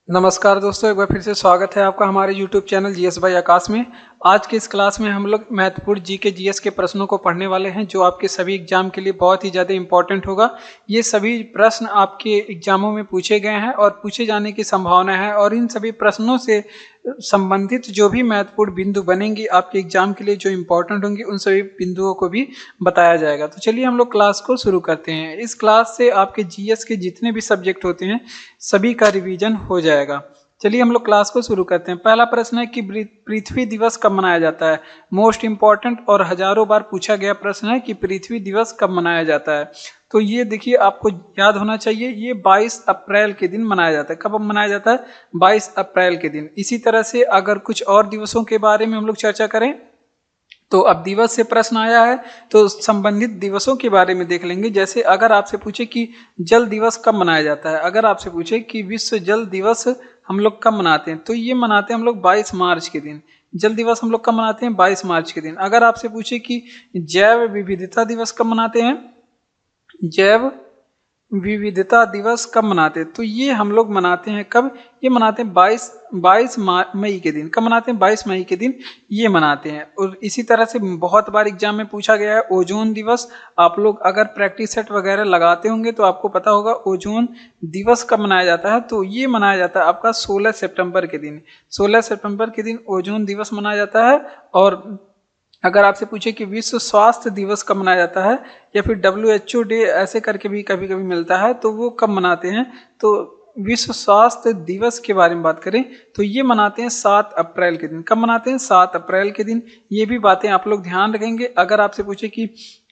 नमस्कार दोस्तों, एक बार फिर से स्वागत है आपका हमारे YouTube चैनल जीएस बाय आकाश में। आज के इस क्लास में हम लोग महत्वपूर्ण जीके जीएस के प्रश्नों को पढ़ने वाले हैं जो आपके सभी एग्जाम के लिए बहुत ही ज़्यादा इंपॉर्टेंट होगा। ये सभी प्रश्न आपके एग्जामों में पूछे गए हैं और पूछे जाने की संभावना है और इन सभी प्रश्नों से संबंधित जो भी महत्वपूर्ण बिंदु बनेंगे आपके एग्जाम के लिए जो इंपॉर्टेंट होंगे उन सभी बिंदुओं को भी बताया जाएगा। तो चलिए हम लोग क्लास को शुरू करते हैं। इस क्लास से आपके जीएस के जितने भी सब्जेक्ट होते हैं सभी का रिवीजन हो जाएगा। चलिए हम लोग क्लास को शुरू करते हैं। पहला प्रश्न है कि पृथ्वी दिवस कब मनाया जाता है। मोस्ट इंपॉर्टेंट और हजारों बार पूछा गया प्रश्न है कि पृथ्वी दिवस कब मनाया जाता है। तो ये देखिए आपको याद होना चाहिए, ये 22 अप्रैल के दिन मनाया जाता है। कब मनाया जाता है? 22 अप्रैल के दिन। इसी तरह से अगर कुछ और दिवसों के बारे में हम लोग चर्चा करें तो अब दिवस से प्रश्न आया है तो संबंधित दिवसों के बारे में देख लेंगे। जैसे अगर आपसे पूछे कि जल दिवस कब मनाया जाता है, अगर आपसे पूछे कि विश्व जल दिवस हम लोग कब मनाते हैं तो ये मनाते हैं हम लोग 22 मार्च के दिन। जल दिवस हम लोग कब मनाते हैं? 22 मार्च के दिन। अगर आपसे पूछे कि जैव विविधता दिवस कब मनाते हैं, जैव विविधता दिवस कब मनाते हैं तो ये हम लोग मनाते हैं कब? ये मनाते हैं 22 मई के दिन। कब मनाते हैं? 22 मई के दिन ये मनाते हैं। और इसी तरह से बहुत बार एग्जाम में पूछा गया है ओजोन दिवस। आप लोग अगर प्रैक्टिस सेट वगैरह लगाते होंगे तो आपको पता होगा ओजोन दिवस कब मनाया जाता है। तो ये मनाया जाता है आपका 16 सितंबर के दिन। 16 सितंबर के दिन ओजोन दिवस मनाया जाता है। और अगर आपसे पूछे कि विश्व स्वास्थ्य दिवस कब मनाया जाता है या फिर WHO डे ऐसे करके भी कभी कभी मिलता है तो वो कब मनाते हैं, तो विश्व स्वास्थ्य दिवस के बारे में बात करें तो ये मनाते हैं 7 अप्रैल के दिन। कब मनाते हैं? 7 अप्रैल के दिन। ये भी बातें आप लोग ध्यान रखेंगे। अगर आपसे पूछे कि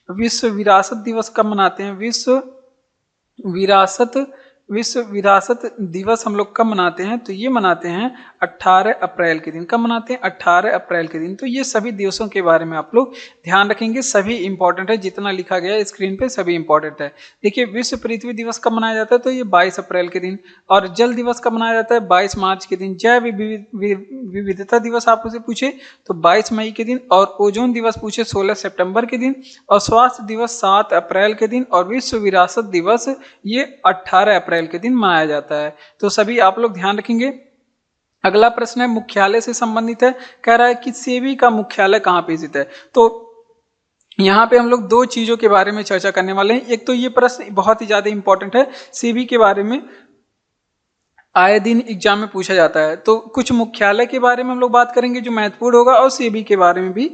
विश्व विरासत दिवस कब मनाते हैं, विश्व विरासत दिवस हम लोग कब मनाते हैं तो ये मनाते हैं 18 अप्रैल के दिन। कब मनाते हैं? 18 अप्रैल के दिन। तो ये सभी दिवसों के बारे में आप लोग ध्यान रखेंगे। सभी इंपॉर्टेंट है, जितना लिखा गया है स्क्रीन पे सभी इंपॉर्टेंट है। देखिए विश्व पृथ्वी दिवस कब मनाया जाता है तो ये 22 अप्रैल के दिन। और जल दिवस कब मनाया जाता है? 22 मार्च के दिन। जैव विविधता दिवस आपसे पूछे तो 22 मई के दिन। और ओजोन दिवस पूछे 16 सितंबर के दिन। और स्वास्थ्य दिवस 7 अप्रैल के दिन। और विश्व विरासत दिवस ये 18 अप्रैल के दिन मनाया जाता है। तो सभी आप लोग ध्यान रखेंगे। अगला प्रश्न है मुख्यालय से संबंधित है। कह रहा है कि सेबी का मुख्यालय कहाँ पे स्थित है। तो यहाँ पे हम लोग दो चीजों के बारे में चर्चा करने वाले हैं। एक तो ये प्रश्न बहुत ही ज्यादा इंपॉर्टेंट है, सेबी के बारे में आए दिन एग्जाम में पूछा जाता है। तो कुछ मुख्यालय के बारे में हम लोग बात करेंगे जो महत्वपूर्ण होगा और सेबी के बारे में भी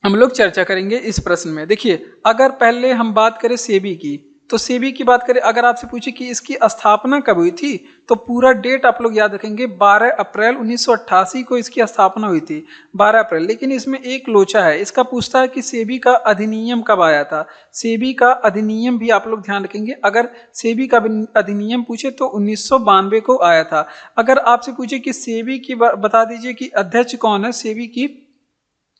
हम लोग चर्चा करेंगे इस प्रश्न में। देखिए अगर पहले हम बात करें सेबी की तो सेबी की बात करें, अगर आपसे पूछे कि इसकी स्थापना कब हुई थी तो पूरा डेट आप लोग याद रखेंगे। 12 अप्रैल 1988 को इसकी स्थापना हुई थी, 12 अप्रैल। लेकिन इसमें एक लोचा है, इसका पूछता है कि सेबी का अधिनियम कब आया था। सेबी का अधिनियम भी आप लोग ध्यान रखेंगे। अगर सेबी का अधिनियम पूछे तो 1992 को आया था। अगर आपसे पूछे कि सेबी की बता दीजिए कि अध्यक्ष कौन है, सेबी की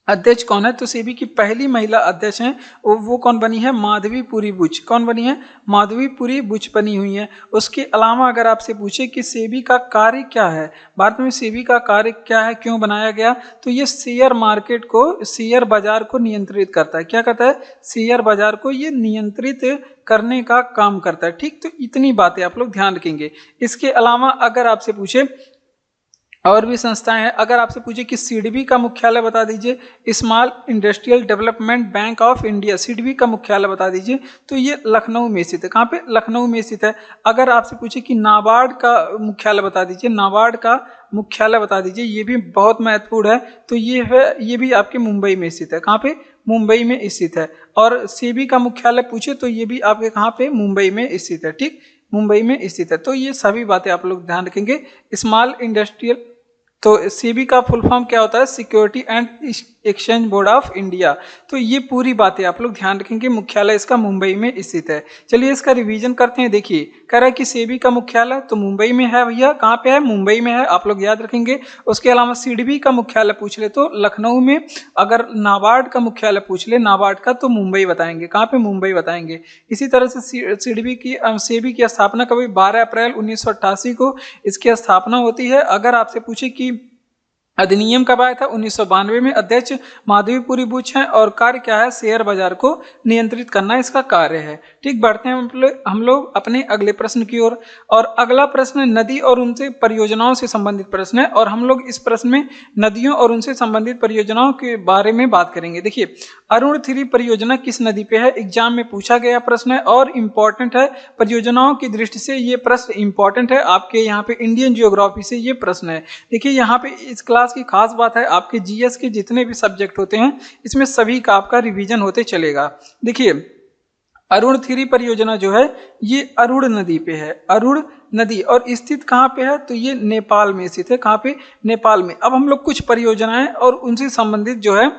अध्यक्ष कौन है, तो सेबी की पहली महिला अध्यक्ष हैं वो कौन बनी है? माधवीपुरी बुच। कौन बनी है? माधवीपुरी बुच बनी हुई है। उसके अलावा अगर आपसे पूछे कि सेबी का कार्य क्या है, भारत में सेबी का कार्य क्या है, क्यों बनाया गया, तो ये शेयर मार्केट को, शेयर बाजार को नियंत्रित करता है। क्या करता है? शेयर बाजार को ये नियंत्रित करने का काम करता है। ठीक, तो इतनी बातें आप लोग ध्यान रखेंगे। इसके अलावा अगर आपसे पूछे और भी संस्थाएं हैं, अगर आपसे पूछे कि सिडबी का मुख्यालय बता दीजिए, small industrial development bank of India, SIDBI का मुख्यालय बता दीजिए, तो ये लखनऊ में स्थित है। कहाँ पे? लखनऊ में स्थित है। अगर आपसे पूछे कि नाबार्ड का मुख्यालय बता दीजिए, नाबार्ड का मुख्यालय बता दीजिए, ये भी बहुत महत्वपूर्ण है। तो ये है, ये भी आपके मुंबई में स्थित है। कहाँ पे? मुंबई में स्थित है। और सेबी का मुख्यालय पूछे तो ये भी आपके कहाँ पे? मुंबई में स्थित है। ठीक, मुंबई में स्थित है। तो ये सभी बातें आप लोग ध्यान रखेंगे। स्मॉल इंडस्ट्रियल, तो सेबी का फुल फॉर्म क्या होता है? Security and exchange board of India. तो ये पूरी बातें आप लोग ध्यान रखेंगे। मुख्यालय इसका मुंबई में स्थित है। चलिए इसका रिवीजन करते हैं। देखिए कह रहा है कि सेबी का मुख्यालय तो मुंबई में है भैया। कहाँ पे है? मुंबई में है, आप लोग याद रखेंगे। उसके अलावा सिडबी का मुख्यालय पूछ ले तो लखनऊ में। अगर नाबार्ड का मुख्यालय पूछ ले, नाबार्ड का, तो मुंबई बताएंगे। कहाँ पे? मुंबई बताएंगे। इसी तरह से सिडबी की, सेबी की स्थापना कभी 12 अप्रैल 1988 को इसकी स्थापना होती है। अगर आपसे पूछे कि अधिनियम कब आया था? 1992 में। अध्यक्ष माधवीपुरी बुच हैं और कार्य क्या है? शेयर बाजार को नियंत्रित करना इसका कार्य है। ठीक, बढ़ते हैं हम लोग अपने अगले प्रश्न की ओर। और अगला प्रश्न नदी और उनसे परियोजनाओं से संबंधित प्रश्न है और हम लोग इस प्रश्न में नदियों और उनसे संबंधित परियोजनाओं के बारे में बात करेंगे। देखिए, अरुण 3 परियोजना किस नदी पे है? एग्जाम में पूछा गया प्रश्न है और इंपॉर्टेंट है। परियोजनाओं की दृष्टि से ये प्रश्न इंपॉर्टेंट है। आपके यहाँ पे इंडियन जियोग्राफी से ये प्रश्न है। देखिए, यहाँ पे इस क्लास की खास बात है, आपके जीएस के जितने भी सब्जेक्ट होते हैं इसमें सभी का आपका रिवीजन होते चलेगा। देखिए, अरुण 3 परियोजना जो है ये अरुण नदी पे है। अरुण नदी, और स्थित कहाँ पे है? तो ये नेपाल में स्थित है। कहाँ पे? नेपाल में। अब हम लोग कुछ परियोजनाएं और उनसे संबंधित जो है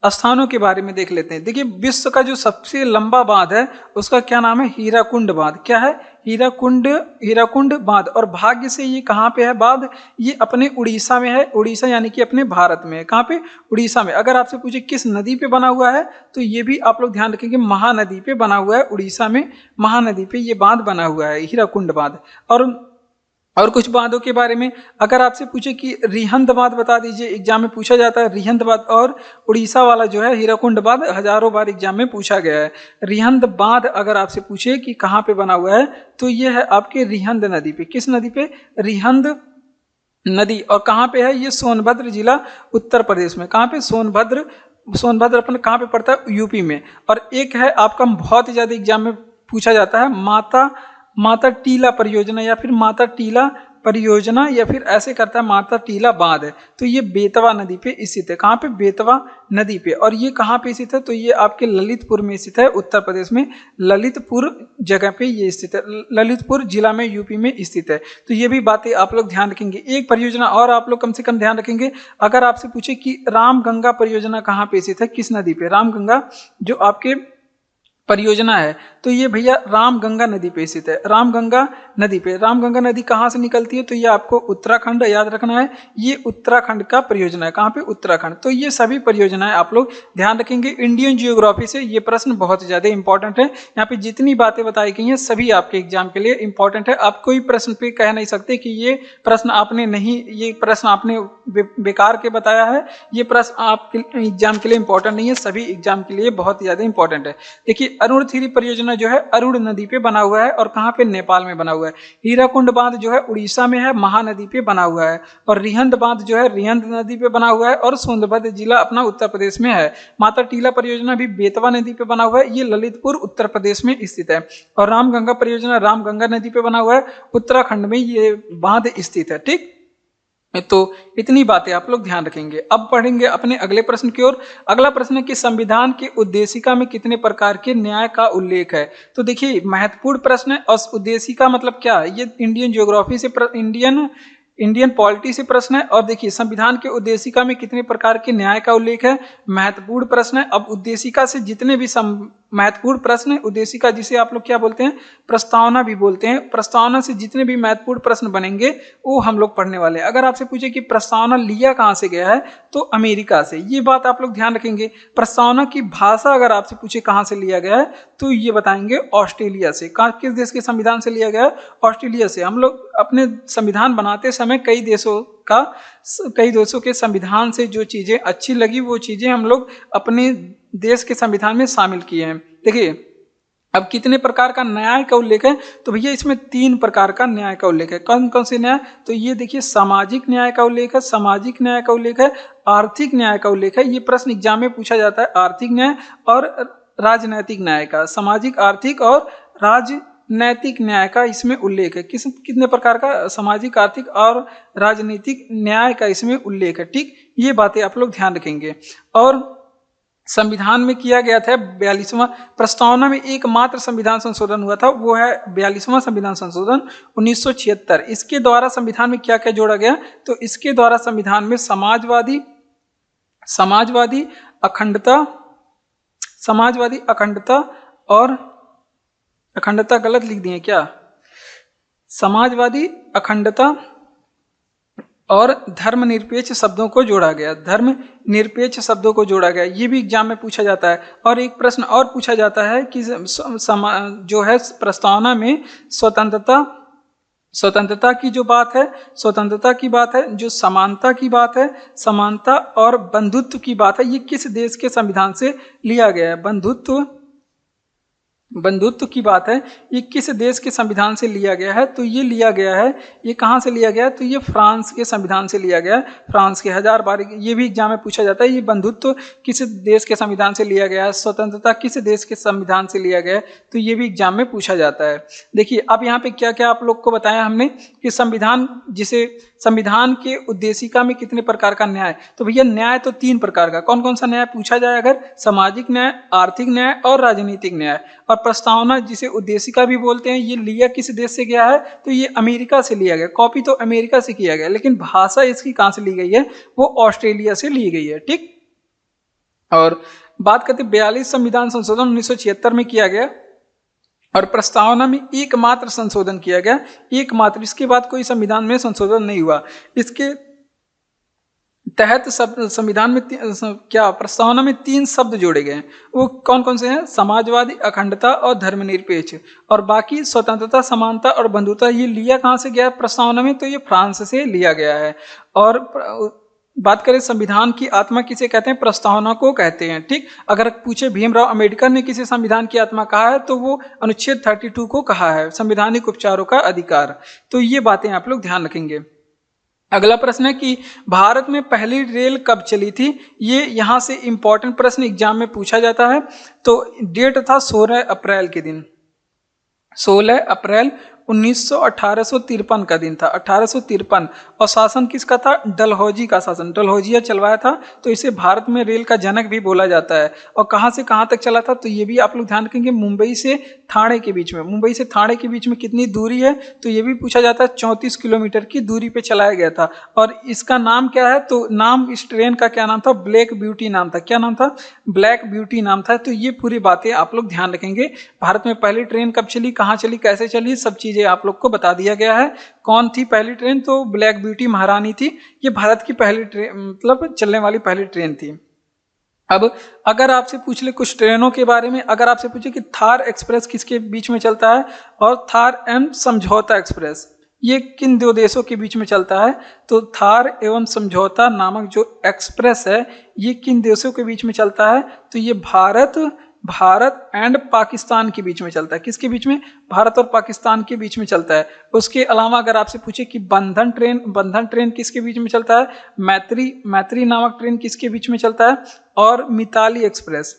स्थानों के बारे में देख लेते हैं। देखिए, विश्व का जो सबसे लंबा बांध है उसका क्या नाम है? हीराकुंड बांध। क्या है? हीराकुंड बांध। और भाग्य से ये कहाँ पे है बांध? ये अपने उड़ीसा में है। उड़ीसा यानी कि अपने भारत में है। कहाँ पे? उड़ीसा में। अगर आपसे पूछे किस नदी पे बना हुआ है तो ये भी आप लोग ध्यान रखेंगे, महानदी पे बना हुआ है। उड़ीसा में महानदी पे ये बांध बना हुआ है, हीराकुंड बांध। और कुछ बांधों के बारे में अगर आपसे पूछे कि रिहंद बांध बता दीजिए, एग्जाम में पूछा जाता है रिहंद बांध। और उड़ीसा वाला जो है हीराकुंड बांध हजारों बार एग्जाम में पूछा गया है। रिहंद बांध अगर आपसे पूछे कि कहाँ पे बना हुआ है तो ये है आपके रिहंद नदी पे। किस नदी पे? रिहंद नदी। और कहाँ पे है? ये सोनभद्र जिला उत्तर प्रदेश में। कहाँ पे? सोनभद्र अपन कहाँ पे पड़ता है? यूपी में। और एक है आपका बहुत ही ज्यादा एग्जाम में पूछा जाता है, माता टीला परियोजना या फिर माता टीला परियोजना, या फिर ऐसे करता है माता टीला बांध। तो ये बेतवा नदी पे स्थित है। कहाँ पे? बेतवा नदी पे। और ये कहाँ पे स्थित है? तो ये आपके ललितपुर में स्थित है, उत्तर प्रदेश में। ललितपुर जगह पे ये स्थित है, ललितपुर जिला में यूपी में स्थित है। तो ये भी बातें आप लोग ध्यान रखेंगे। एक परियोजना और आप लोग कम से कम ध्यान रखेंगे, अगर आपसे पूछे कि रामगंगा परियोजना कहाँ पे स्थित है, किस नदी पे? रामगंगा जो आपके परियोजना है तो ये भैया रामगंगा नदी पे स्थित है। रामगंगा नदी पे। रामगंगा नदी कहाँ से निकलती है? तो ये आपको उत्तराखंड याद रखना है, ये उत्तराखंड का परियोजना है। कहाँ पे? उत्तराखंड। तो ये सभी परियोजनाएं आप लोग ध्यान रखेंगे। इंडियन जियोग्राफी से ये प्रश्न बहुत ज्यादा इंपॉर्टेंट है। यहाँ पे जितनी बातें बताई गई हैं सभी आपके एग्जाम के लिए इंपॉर्टेंट है। आप कोई प्रश्न पे कह नहीं सकते कि ये प्रश्न आपने बेकार के बताया है, ये प्रश्न आपके एग्जाम के लिए इंपॉर्टेंट नहीं है। सभी एग्जाम के लिए बहुत ज्यादा इंपॉर्टेंट है। देखिए, अरुण 3 परियोजना जो है अरुण नदी पे बना हुआ है और कहाँ पे? नेपाल में बना हुआ है। हीराकुंड बांध जो है उड़ीसा में है, महानदी पे बना हुआ है। और रिहंद बांध जो है रिहंद नदी पे बना हुआ है और सोनभद्र जिला अपना उत्तर प्रदेश में है। माता टीला परियोजना भी बेतवा नदी पे बना हुआ है, ये ललितपुर उत्तर प्रदेश में स्थित है। और रामगंगा परियोजना रामगंगा नदी पे बना हुआ है, उत्तराखंड में ये बांध स्थित है। ठीक, तो इतनी बातें आप लोग ध्यान रखेंगे। अब पढ़ेंगे अपने अगले प्रश्न की ओर। अगला प्रश्न है कि संविधान की उद्देशिका में कितने प्रकार के न्याय का उल्लेख है? तो देखिए, महत्वपूर्ण प्रश्न है। और उद्देशिका मतलब क्या है? ये इंडियन जियोग्राफी से इंडियन पॉलिटी से प्रश्न है। और देखिए, संविधान के उद्देशिका में कितने प्रकार के न्याय का उल्लेख है? महत्वपूर्ण प्रश्न है। अब उद्देशिका से जितने भी महत्वपूर्ण प्रश्न है, उद्देशिका जिसे आप लोग क्या बोलते हैं? प्रस्तावना भी बोलते हैं। प्रस्तावना से जितने भी महत्वपूर्ण प्रश्न बनेंगे वो हम लोग पढ़ने वाले हैं। अगर आपसे पूछे कि प्रस्तावना लिया कहाँ से गया है तो अमेरिका से, ये बात आप लोग ध्यान रखेंगे। प्रस्तावना की भाषा अगर आपसे पूछे कहाँ से लिया गया है तो ये बताएंगे ऑस्ट्रेलिया से। किस देश के संविधान से लिया गया है? ऑस्ट्रेलिया से। हम लोग अपने संविधान बनाते समय कई देशों के संविधान से जो चीजें अच्छी लगी वो चीजें हम लोग अपने देश के संविधान में शामिल किए हैं। देखिए, अब कितने प्रकार का न्याय का उल्लेख है? तो भैया इसमें 3 प्रकार का न्याय का उल्लेख है। कौन कौन से न्याय? तो ये देखिए, सामाजिक न्याय का उल्लेख है, सामाजिक न्याय का उल्लेख है, आर्थिक न्याय का उल्लेख है। ये प्रश्न एग्जाम में पूछा जाता है, आर्थिक न्याय और राजनैतिक न्याय का। सामाजिक, आर्थिक और राजनैतिक न्याय का इसमें उल्लेख है। कितने प्रकार का? सामाजिक, आर्थिक और राजनीतिक न्याय का इसमें उल्लेख है। ठीक, ये बातें आप लोग ध्यान रखेंगे। और संविधान में किया गया था 42वां, प्रस्तावना में एकमात्र संविधान संशोधन हुआ था, वो है 42वां संविधान संशोधन 1976। इसके द्वारा संविधान में क्या क्या जोड़ा गया? तो इसके द्वारा संविधान में समाजवादी अखंडता और अखंडता गलत लिख दिए क्या? समाजवादी अखंडता और धर्मनिरपेक्ष शब्दों को जोड़ा गया। धर्मनिरपेक्ष शब्दों को जोड़ा गया, ये भी एग्जाम में पूछा जाता है। और एक प्रश्न और पूछा जाता है कि जो है प्रस्तावना में स्वतंत्रता की जो बात है, स्वतंत्रता की बात है, जो समानता की बात है, समानता और बंधुत्व की बात है, ये किस देश के संविधान से लिया गया है? बंधुत्व की बात है, ये किस देश के संविधान से लिया गया है? तो ये लिया गया है, ये कहाँ से लिया गया है? तो ये फ्रांस के संविधान से लिया गया है। फ्रांस के 1000 बार ये भी एग्जाम में पूछा जाता है, ये बंधुत्व किस देश के संविधान से लिया गया है, स्वतंत्रता किस देश के संविधान से लिया गया है, तो ये भी एग्जाम में पूछा जाता है। देखिए अब यहाँ पे क्या क्या आप लोग को बताया हमने कि संविधान, जिसे संविधान के उद्देशिका में कितने प्रकार का न्याय, तो भैया न्याय तो 3 प्रकार का। कौन कौन सा न्याय पूछा जाए? अगर सामाजिक न्याय, आर्थिक न्याय और राजनीतिक न्याय। और प्रस्तावना, जिसे उद्देशिका भी बोलते हैं, ये लिया किस देश से गया है? तो ये अमेरिका से लिया गया। कॉपी तो अमेरिका से किया गया, लेकिन भाषा इसकी कहां से ली गई है? वो ऑस्ट्रेलिया से ली गई है। ठीक। और बात करते 42 संविधान संशोधन 1976 में किया गया और प्रस्तावना में एकमात्र संशोधन किया गया, एकमात्र। इसके बाद कोई संविधान में संशोधन नहीं हुआ। इसके तहत संविधान में क्या प्रस्तावना में 3 शब्द जोड़े गए हैं। वो कौन कौन से हैं? समाजवादी, अखंडता और धर्मनिरपेक्ष। और बाकी स्वतंत्रता, समानता और बंधुता, ये लिया कहाँ से गया है प्रस्तावना में? तो ये फ्रांस से लिया गया है। और बात करें संविधान की आत्मा किसे कहते हैं? प्रस्तावना को कहते हैं। ठीक। अगर पूछे भीमराव अंबेडकर ने किसे संविधान की आत्मा कहा है, तो वो अनुच्छेद 32 को कहा है, संवैधानिक उपचारों का अधिकार। तो ये बातें आप लोग ध्यान रखेंगे। अगला प्रश्न है कि भारत में पहली रेल कब चली थी? ये यहाँ से इंपॉर्टेंट प्रश्न एग्जाम में पूछा जाता है। तो डेट था 16 अप्रैल के दिन, 16 अप्रैल 1853 का दिन था, 1853। और शासन किसका था? डलहौजी का शासन, डलहौजिया चलवाया था। तो इसे भारत में रेल का जनक भी बोला जाता है। और कहाँ से कहाँ तक चला था? तो ये भी आप लोग ध्यान रखेंगे, मुंबई से ठाणे के बीच में। मुंबई से ठाणे के बीच में कितनी दूरी है? तो ये भी पूछा जाता है। 34 किलोमीटर की दूरी पे चलाया गया था। और इसका नाम क्या है? तो नाम इस ट्रेन का क्या नाम था? ब्लैक ब्यूटी नाम था। क्या नाम था? ब्लैक ब्यूटी नाम था। तो ये पूरी बातें आप लोग ध्यान रखेंगे। भारत में पहली ट्रेन कब चली, कहाँ चली, कैसे चली, सब चीजें आप लोग को बता दिया गया है। कौन थी पहली ट्रेन? तो ब्लैक ब्यूटी महारानी थी। ये भारत की पहली ट्रेन, मतलब चलने वाली पहली ट्रेन थी। अब अगर आपसे पूछ ले कुछ ट्रेनों के बारे में, अगर आपसे पूछे कि थार एक्सप्रेस किसके बीच में चलता है और थार एंड समझौता एक्सप्रेस ये किन 2 देशों के बीच में चलता है, तो थार एवं समझौता नामक जो एक्सप्रेस है ये किन देशों के बीच में चलता है? तो ये भारत एंड पाकिस्तान के बीच में चलता है। किसके बीच में? भारत और पाकिस्तान के बीच में चलता है। उसके अलावा अगर आपसे पूछे कि बंधन ट्रेन किसके बीच में चलता है? मैत्री नामक ट्रेन किसके बीच में चलता है? और मिताली एक्सप्रेस,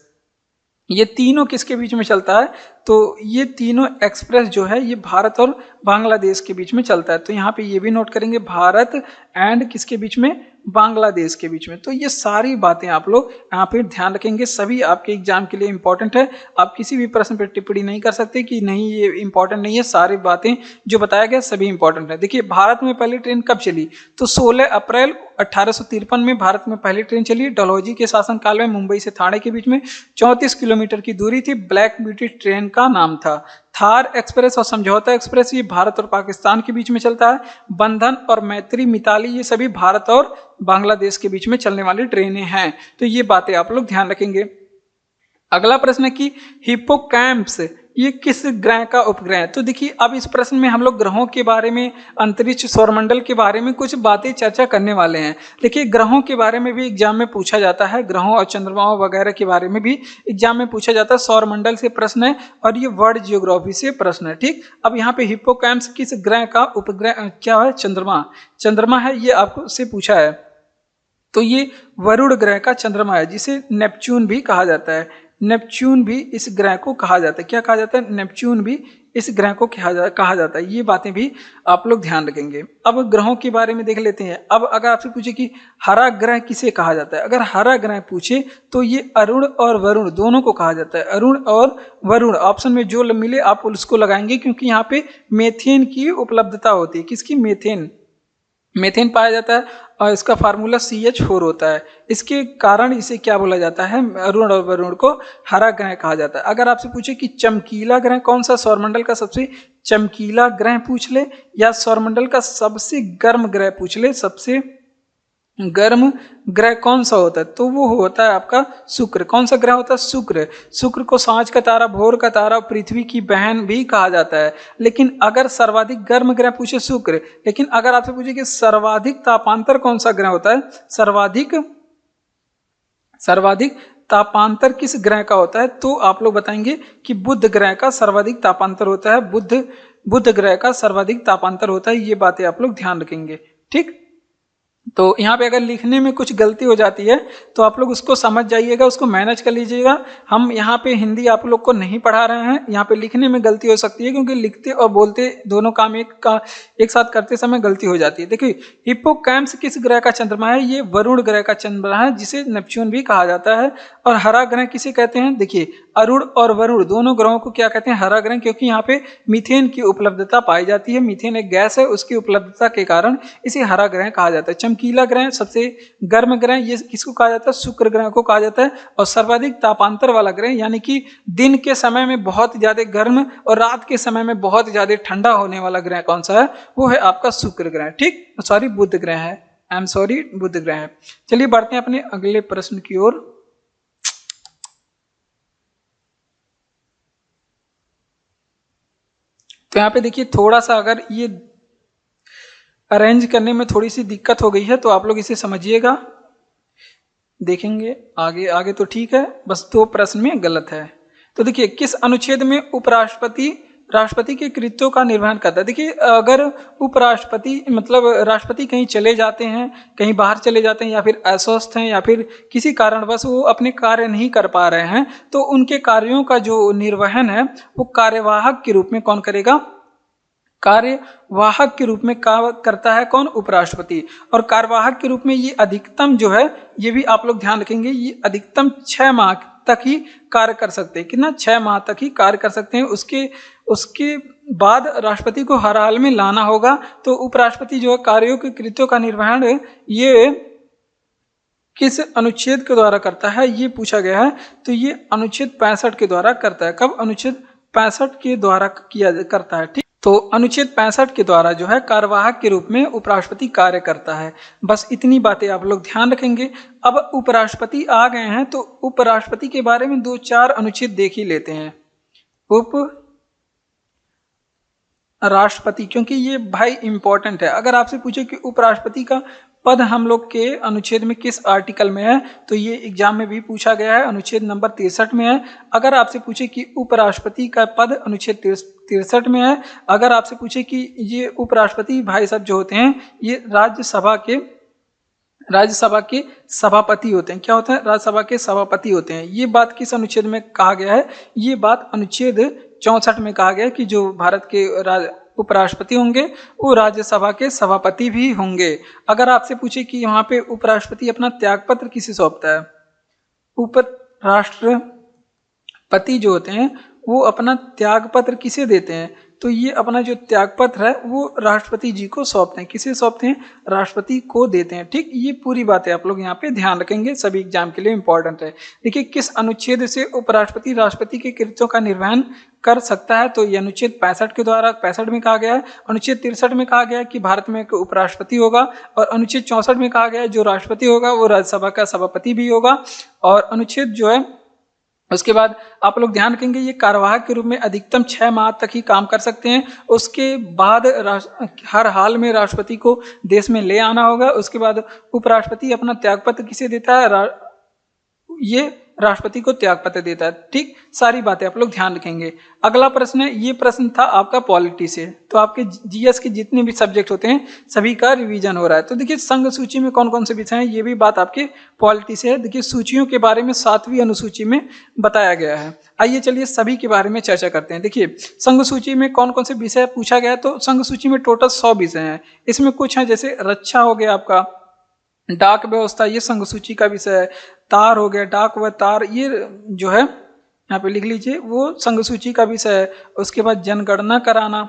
ये तीनों किसके बीच में चलता है? तो ये तीनों एक्सप्रेस जो है ये भारत और बांग्लादेश के बीच में चलता है। तो यहाँ पे ये भी नोट करेंगे, भारत एंड किसके बीच में? बांग्लादेश के बीच में। तो ये सारी बातें आप लोग यहाँ पे ध्यान रखेंगे, सभी आपके एग्जाम के लिए इंपॉर्टेंट है। आप किसी भी प्रश्न पर टिप्पणी नहीं कर सकते कि नहीं ये इंपॉर्टेंट नहीं है। सारी बातें जो बताया गया सभी इंपॉर्टेंट है। देखिए भारत में पहली ट्रेन कब चली? तो 16 अप्रैल 1853 में भारत में पहली ट्रेन चली। डलहौजी के शासनकाल में मुंबई से ठाणे के बीच में 34 किलोमीटर की दूरी थी। ब्लैक ब्यूटी ट्रेन का नाम था। थार एक्सप्रेस और समझौता एक्सप्रेस ये भारत और पाकिस्तान के बीच में चलता है। बंधन और मैत्री मिताली ये सभी भारत और बांग्लादेश के बीच में चलने वाली ट्रेनें हैं। तो ये बातें आप लोग ध्यान रखेंगे। अगला प्रश्न है कि हिप्पोकैम्पस ये किस ग्रह का उपग्रह है? तो देखिए अब इस प्रश्न में हम लोग ग्रहों के बारे में, अंतरिक्ष सौरमंडल के बारे में कुछ बातें चर्चा करने वाले हैं। देखिए ग्रहों के बारे में भी एग्जाम में पूछा जाता है, ग्रहों और चंद्रमाओं वगैरह के बारे में भी एग्जाम में पूछा जाता है। सौरमंडल से प्रश्न है और ये वर्ल्ड जियोग्राफी से प्रश्न है। ठीक। अब यहाँ पे हिप्पोकैम्पस किस ग्रह का उपग्रह क्या है? चंद्रमा है, ये आपको से पूछा है। तो ये वरुण ग्रह का चंद्रमा है, जिसे नेपच्यून भी कहा जाता है। नेपच्यून भी इस ग्रह को कहा जाता है। क्या कहा जाता है? नेपच्यून भी इस ग्रह को कहा जाता है। ये बातें भी आप लोग ध्यान रखेंगे। अब ग्रहों के बारे में देख लेते हैं। अब अगर आपसे पूछे कि हरा ग्रह किसे कहा जाता है, अगर हरा ग्रह पूछे तो ये अरुण और वरुण दोनों को कहा जाता है। अरुण और वरुण ऑप्शन में जो मिले आप उसको लगाएंगे, क्योंकि यहाँ पे मेथेन की उपलब्धता होती है। किसकी? मेथेन पाया जाता है और इसका फार्मूला CH4 होता है। इसके कारण इसे क्या बोला जाता है? अरुण और वरुण को हरा ग्रह कहा जाता है। अगर आपसे पूछे कि चमकीला ग्रह कौन सा, सौरमंडल का सबसे चमकीला ग्रह पूछ ले या सौरमंडल का सबसे गर्म ग्रह पूछ ले, सबसे गर्म ग्रह कौन सा होता है? तो वो होता है आपका शुक्र। कौन सा ग्रह होता है? शुक्र। शुक्र को सांझ का तारा, भोर का तारा, पृथ्वी की बहन भी कहा जाता है। लेकिन अगर सर्वाधिक गर्म ग्रह पूछे शुक्र, लेकिन अगर आपसे पूछे कि सर्वाधिक तापांतर कौन सा ग्रह होता है, सर्वाधिक तापांतर किस ग्रह का होता है, तो आप लोग बताएंगे कि बुध ग्रह का सर्वाधिक तापांतर होता है। बुध ग्रह का सर्वाधिक तापांतर होता है। ये बातें आप लोग ध्यान रखेंगे। ठीक, तो यहाँ पे अगर लिखने में कुछ गलती हो जाती है तो आप लोग उसको समझ जाइएगा, उसको मैनेज कर लीजिएगा। हम यहाँ पे हिंदी आप लोग को नहीं पढ़ा रहे हैं, यहाँ पे लिखने में गलती हो सकती है क्योंकि लिखते और बोलते दोनों काम एक साथ करते समय गलती हो जाती है। देखिए, हिप्पोकैम्प्स किस ग्रह का चंद्रमा है? ये वरुण ग्रह का चंद्रमा है, जिसे नेपच्यून भी कहा जाता है। और हरा ग्रह किसे कहते हैं? देखिए, अरुण और वरुण दोनों ग्रहों को क्या कहते हैं? हरा ग्रह, क्योंकि यहाँ पे मीथेन की उपलब्धता पाई जाती है। मीथेन एक गैस है, उसकी उपलब्धता के कारण इसे हरा ग्रह कहा जाता है। चमकीला ग्रह, सबसे गर्म ग्रह, ये किसको कहा जाता है? शुक्र ग्रह को कहा जाता है। और सर्वाधिक तापांतर वाला ग्रह, यानी कि दिन के समय में बहुत ज्यादा गर्म और रात के समय में बहुत ज्यादा ठंडा होने वाला ग्रह कौन सा है? वो है आपका शुक्र ग्रह। ठीक, सॉरी, बुध ग्रह है। आई एम सॉरी, बुध ग्रह है। चलिए बढ़ते हैं अपने अगले प्रश्न की ओर। तो यहाँ पे देखिए, थोड़ा सा अगर ये अरेंज करने में थोड़ी सी दिक्कत हो गई है तो आप लोग इसे समझिएगा। देखेंगे आगे आगे तो ठीक है, बस दो प्रश्न में गलत है। तो देखिए, किस अनुच्छेद में उपराष्ट्रपति राष्ट्रपति के कृत्यों का निर्वहन करता है? देखिए, अगर उपराष्ट्रपति मतलब राष्ट्रपति कहीं चले जाते हैं, कहीं बाहर चले जाते हैं, या फिर अस्वस्थ हैं, या फिर किसी कारणवश वो अपने कार्य नहीं कर पा रहे हैं, तो उनके कार्यों का जो निर्वहन है वो कार्यवाहक के रूप में कौन करेगा? कार्यवाहक के रूप में करता है कौन? उपराष्ट्रपति। और कार्यवाहक के रूप में ये अधिकतम जो है, ये भी आप लोग ध्यान रखेंगे, ये अधिकतम 6 माह तक ही कार्य कर सकते हैं। कितना? 6 माह तक ही कार्य कर सकते हैं। उसके बाद राष्ट्रपति को हर हाल में लाना होगा। तो उपराष्ट्रपति जो है कार्यों के कृत्यों का निर्वहन ये किस अनुच्छेद के द्वारा करता है, ये पूछा गया है। तो ये अनुच्छेद 65 के द्वारा करता है। कब? अनुच्छेद 65 के द्वारा करता है। ठीक, तो अनुच्छेद 65 के द्वारा जो है कार्यवाहक के रूप में उपराष्ट्रपति कार्य करता है। बस इतनी बातें आप लोग ध्यान रखेंगे। अब उपराष्ट्रपति आ गए हैं तो उपराष्ट्रपति के बारे में 2-4 अनुच्छेद देख ही लेते हैं। उप राष्ट्रपति, क्योंकि ये भाई इंपॉर्टेंट है। अगर आपसे पूछे कि उपराष्ट्रपति का पद हम लोग के अनुच्छेद में किस आर्टिकल में है, तो ये एग्जाम में भी पूछा गया है, अनुच्छेद नंबर 63 में है। अगर आपसे पूछे कि उपराष्ट्रपति का पद अनुच्छेद 63 में है। अगर आपसे पूछे कि ये उपराष्ट्रपति भाई साहब जो होते हैं, ये राज्यसभा के सभापति होते हैं। क्या होता है? राज्यसभा के सभापति होते हैं। ये बात किस अनुच्छेद में कहा गया है? ये बात अनुच्छेद 64 में कहा गया है कि जो भारत के उपराष्ट्रपति होंगे वो राज्यसभा के सभापति भी होंगे। अगर आपसे पूछे कि यहाँ पे उपराष्ट्रपति अपना त्यागपत्र किसे सौंपता है? उपराष्ट्रपति जो होते हैं वो अपना त्यागपत्र किसे देते हैं? तो ये अपना जो त्यागपत्र है वो राष्ट्रपति जी को सौंपते हैं। किसे सौंपते हैं? राष्ट्रपति को देते हैं। ठीक, ये पूरी बातें आप लोग यहाँ पे ध्यान रखेंगे, सभी एग्जाम के लिए इंपॉर्टेंट है। देखिए, किस अनुच्छेद से उपराष्ट्रपति राष्ट्रपति के कृत्यों का निर्वहन कर सकता है? तो ये अनुच्छेद 65 के द्वारा 65 में कहा गया है। अनुच्छेद 63 में कहा गया है कि भारत में एक उपराष्ट्रपति होगा। और अनुच्छेद 64 में कहा गया है जो राष्ट्रपति होगा वो राज्यसभा का सभापति भी होगा। और अनुच्छेद जो है उसके बाद आप लोग ध्यान रखेंगे, ये कार्यवाहक के रूप में अधिकतम 6 माह तक ही काम कर सकते हैं। उसके बाद हर हाल में राष्ट्रपति को देश में ले आना होगा। उसके बाद उपराष्ट्रपति अपना त्यागपत्र किसे देता है? ये राष्ट्रपति को त्यागपत्र देता है। ठीक, सारी बातें आप लोग ध्यान रखेंगे। अगला प्रश्न है, ये प्रश्न था आपका पॉलिटी से। तो आपके जीएस के जितने भी सब्जेक्ट होते हैं सभी का रिवीजन हो रहा है। तो देखिए, संघ सूची में कौन कौन से विषय हैं, ये भी बात आपके पॉलिटी से है। देखिए, सूचियों के बारे में 7वीं अनुसूची में बताया गया है। आइए चलिए सभी के बारे में चर्चा करते हैं। देखिए, संघ सूची में कौन कौन से विषय पूछा गया? तो संघ सूची में टोटल 100 विषय हैं। इसमें कुछ है जैसे रक्षा हो गया, आपका डाक व्यवस्था, ये संघ सूची का विषय है। तार हो गया, डाक व तार, ये जो है यहाँ पे लिख लीजिए, वो संघ सूची का विषय है। उसके बाद जनगणना कराना,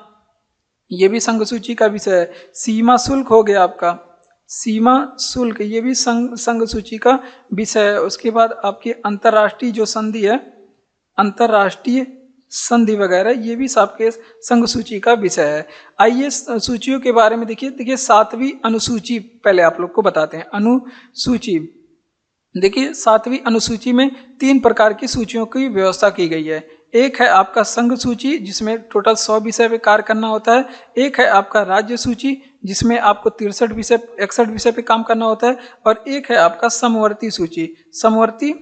ये भी संघ सूची का विषय है। सीमा शुल्क हो गया आपका, सीमा शुल्क, ये भी संघ सूची का विषय है। उसके बाद आपके अंतर्राष्ट्रीय जो संधि है, अंतर्राष्ट्रीय संधि वगैरह, ये भी आपके संघ सूची का विषय है। आइए सूचियों के बारे में देखिए 7वीं अनुसूची पहले आप लोग को बताते हैं। अनुसूची देखिए 7वीं अनुसूची में 3 प्रकार की सूचियों की व्यवस्था की गई है। एक है आपका संघ सूची जिसमें टोटल 100 विषय पे कार्य करना होता है। एक है आपका राज्य सूची जिसमें आपको 63 विषय 61 विषय पे काम करना होता है। और एक है आपका समवर्ती सूची। समवर्ती